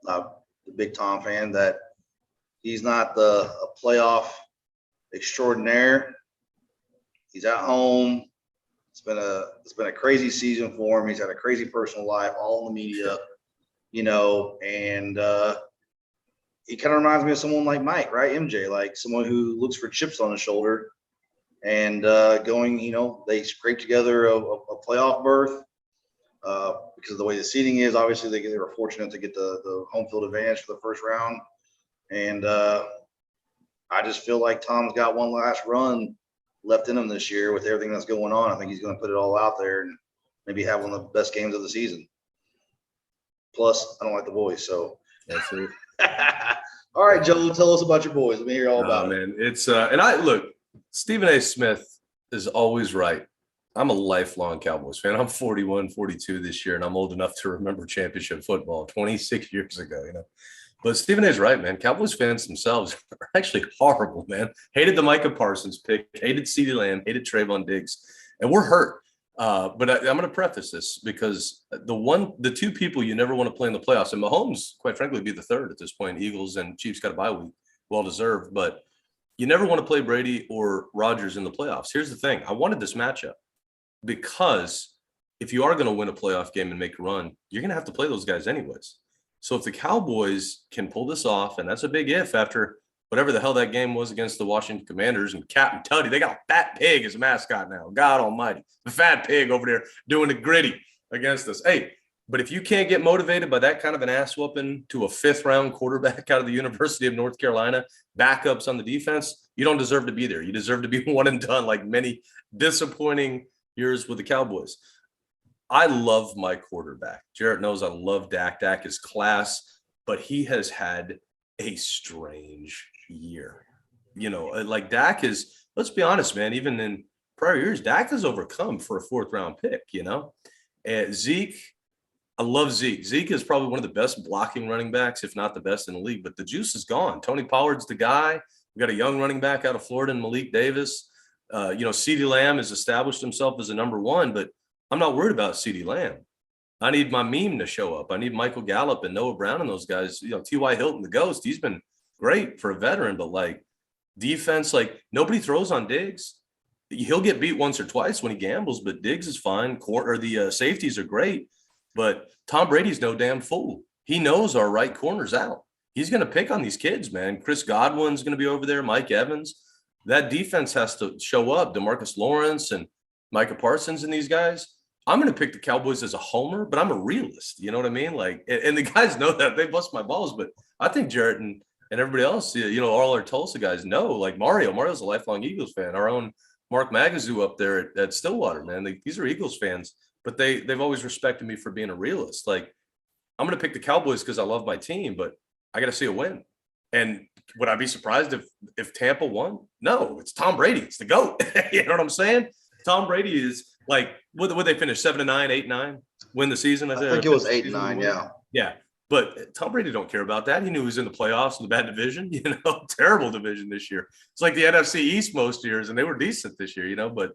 not the big Tom fan, that he's not a playoff extraordinaire. He's at home. It's been a crazy season for him. He's had a crazy personal life, all in the media, and he kind of reminds me of someone like Mike, right? MJ, like someone who looks for chips on his shoulder and they scraped together a playoff berth because of the way the seeding is. Obviously, they were fortunate to get the home field advantage for the first round. And I just feel like Tom's got one last run left in him this year with everything that's going on. I think he's going to put it all out there and maybe have one of the best games of the season. Plus, I don't like the boys, so. That's it. All right, Joe, tell us about your boys. Let me hear all about it. Man, it's look, Stephen A. Smith is always right. I'm a lifelong Cowboys fan. I'm 41, 42 this year, and I'm old enough to remember championship football 26 years ago, But Stephen A. is right, man. Cowboys fans themselves are actually horrible, man. Hated the Micah Parsons pick, hated CeeDee Lamb, hated Trayvon Diggs, and we're hurt. But I'm going to preface this because the two people you never want to play in the playoffs, and Mahomes, quite frankly, would be the third at this point. Eagles and Chiefs got a bye week, well deserved, but you never want to play Brady or Rodgers in the playoffs. Here's the thing: I wanted this matchup because if you are going to win a playoff game and make a run, you're going to have to play those guys anyways. So if the Cowboys can pull this off, and that's a big if after whatever the hell that game was against the Washington Commanders and Captain Tuddy, they got a fat pig as a mascot now. God almighty. The fat pig over there doing the gritty against us. Hey, but if you can't get motivated by that kind of an ass whooping to a 5th-round quarterback out of the University of North Carolina, backups on the defense, you don't deserve to be there. You deserve to be one and done like many disappointing years with the Cowboys. I love my quarterback. Jarrett knows I love Dak. Dak is class, but he has had a strange year. Like Dak is, let's be honest, man, even in prior years, Dak has overcome for a 4th-round pick, And Zeke, I love Zeke. Zeke is probably one of the best blocking running backs, if not the best in the league, but the juice is gone. Tony Pollard's the guy. We got a young running back out of Florida, Malik Davis. CeeDee Lamb has established himself as a number one, but I'm not worried about CeeDee Lamb. I need my meme to show up. I need Michael Gallup and Noah Brown and those guys. T.Y. Hilton, the ghost, he's been great for a veteran, but like defense, like nobody throws on Diggs. He'll get beat once or twice when he gambles, but Diggs is fine. The safeties are great, but Tom Brady's no damn fool. He knows our right corner's out. He's going to pick on these kids, man. Chris Godwin's going to be over there, Mike Evans. that defense has to show up. DeMarcus Lawrence and Micah Parsons and these guys. I'm going to pick the Cowboys as a homer, but I'm a realist. You know what I mean? Like, and the guys know that. They bust my balls, but I think Jarrett and everybody else, you know, all our Tulsa guys know. Like Mario's a lifelong Eagles fan. Our own Mark Magazoo up there at Stillwater, man. These are Eagles fans, but they've always respected me for being a realist. Like, I'm going to pick the Cowboys because I love my team, but I got to see a win. And would I be surprised if Tampa won? No, it's Tom Brady. It's the GOAT. You know what I'm saying? Tom Brady is like, would they finish 7-9, 8-9, win the season? I think it was 8-9. Yeah. Yeah. But Tom Brady don't care about that. He knew he was in the playoffs in the bad division, you know, terrible division this year. It's like the NFC East most years, and they were decent this year, you know, but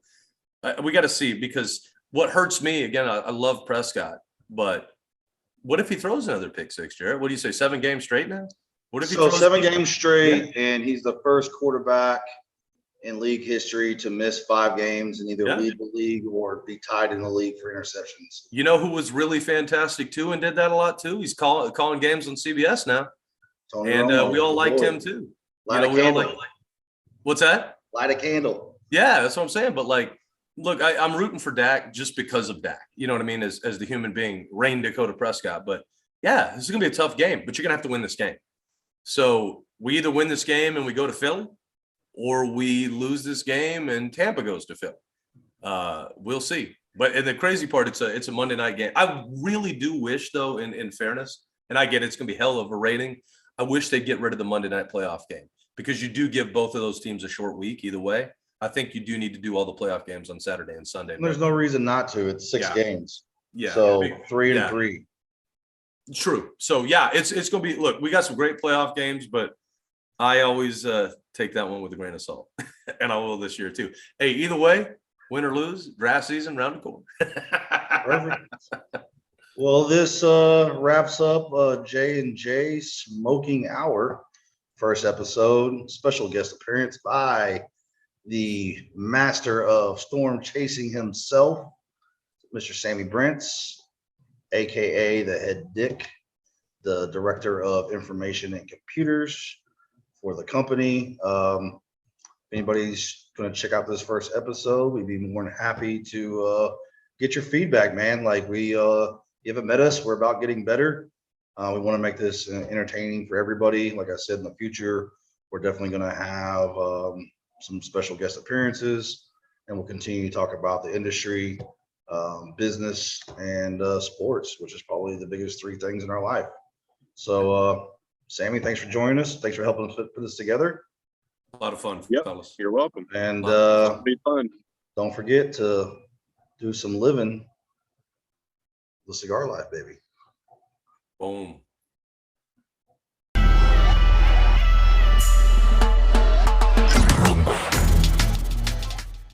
we got to see, because what hurts me, again, I love Prescott, but what if he throws another pick six, Jarrett? What do you say, 7 games straight now? What if he So throws 7 games straight, and he's the first quarterback in league history to miss 5 games and either lead the league or be tied in the league for interceptions. You know who was really fantastic too and did that a lot too? He's calling games on CBS now. Tony and Romo, we all liked him too. Light a candle. What's that? Light a candle. Yeah, that's what I'm saying. But like, look, I'm rooting for Dak just because of Dak. You know what I mean? As the human being, Rain Dakota Prescott. But yeah, this is gonna be a tough game, but you're gonna have to win this game. So we either win this game and we go to Philly, or we lose this game and Tampa goes to Philly. We'll see. But and the crazy part, it's a Monday night game. I really do wish, though, in fairness, and I get it's going to be hell of a rating, I wish they'd get rid of the Monday night playoff game, because you do give both of those teams a short week either way. I think you do need to do all the playoff games on Saturday and Sunday. There's no reason not to. It's 6 games. Yeah. So 3 and 3. True. So yeah, it's going to be. Look, we got some great playoff games, but I always take that one with a grain of salt, and I will this year too. Hey, either way, win or lose, draft season round the corner. Perfect. Well, this wraps up J&J Smoking Hour first episode. Special guest appearance by the master of storm chasing himself, Mr. Sammy Brents, aka the head dick, the director of information and computers for the company. If anybody's going to check out this first episode, we'd be more than happy to get your feedback, man. Like you haven't met us, we're about getting better. We want to make this entertaining for everybody. Like I said, in the future, we're definitely going to have some special guest appearances, and we'll continue to talk about the industry, business, and sports, which is probably the biggest 3 things in our life. So, Sammy, thanks for joining us. Thanks for helping us put this together. A lot of fun, fellas. You're welcome. And It'll be fun. Don't forget to do some living the cigar life, baby. Boom.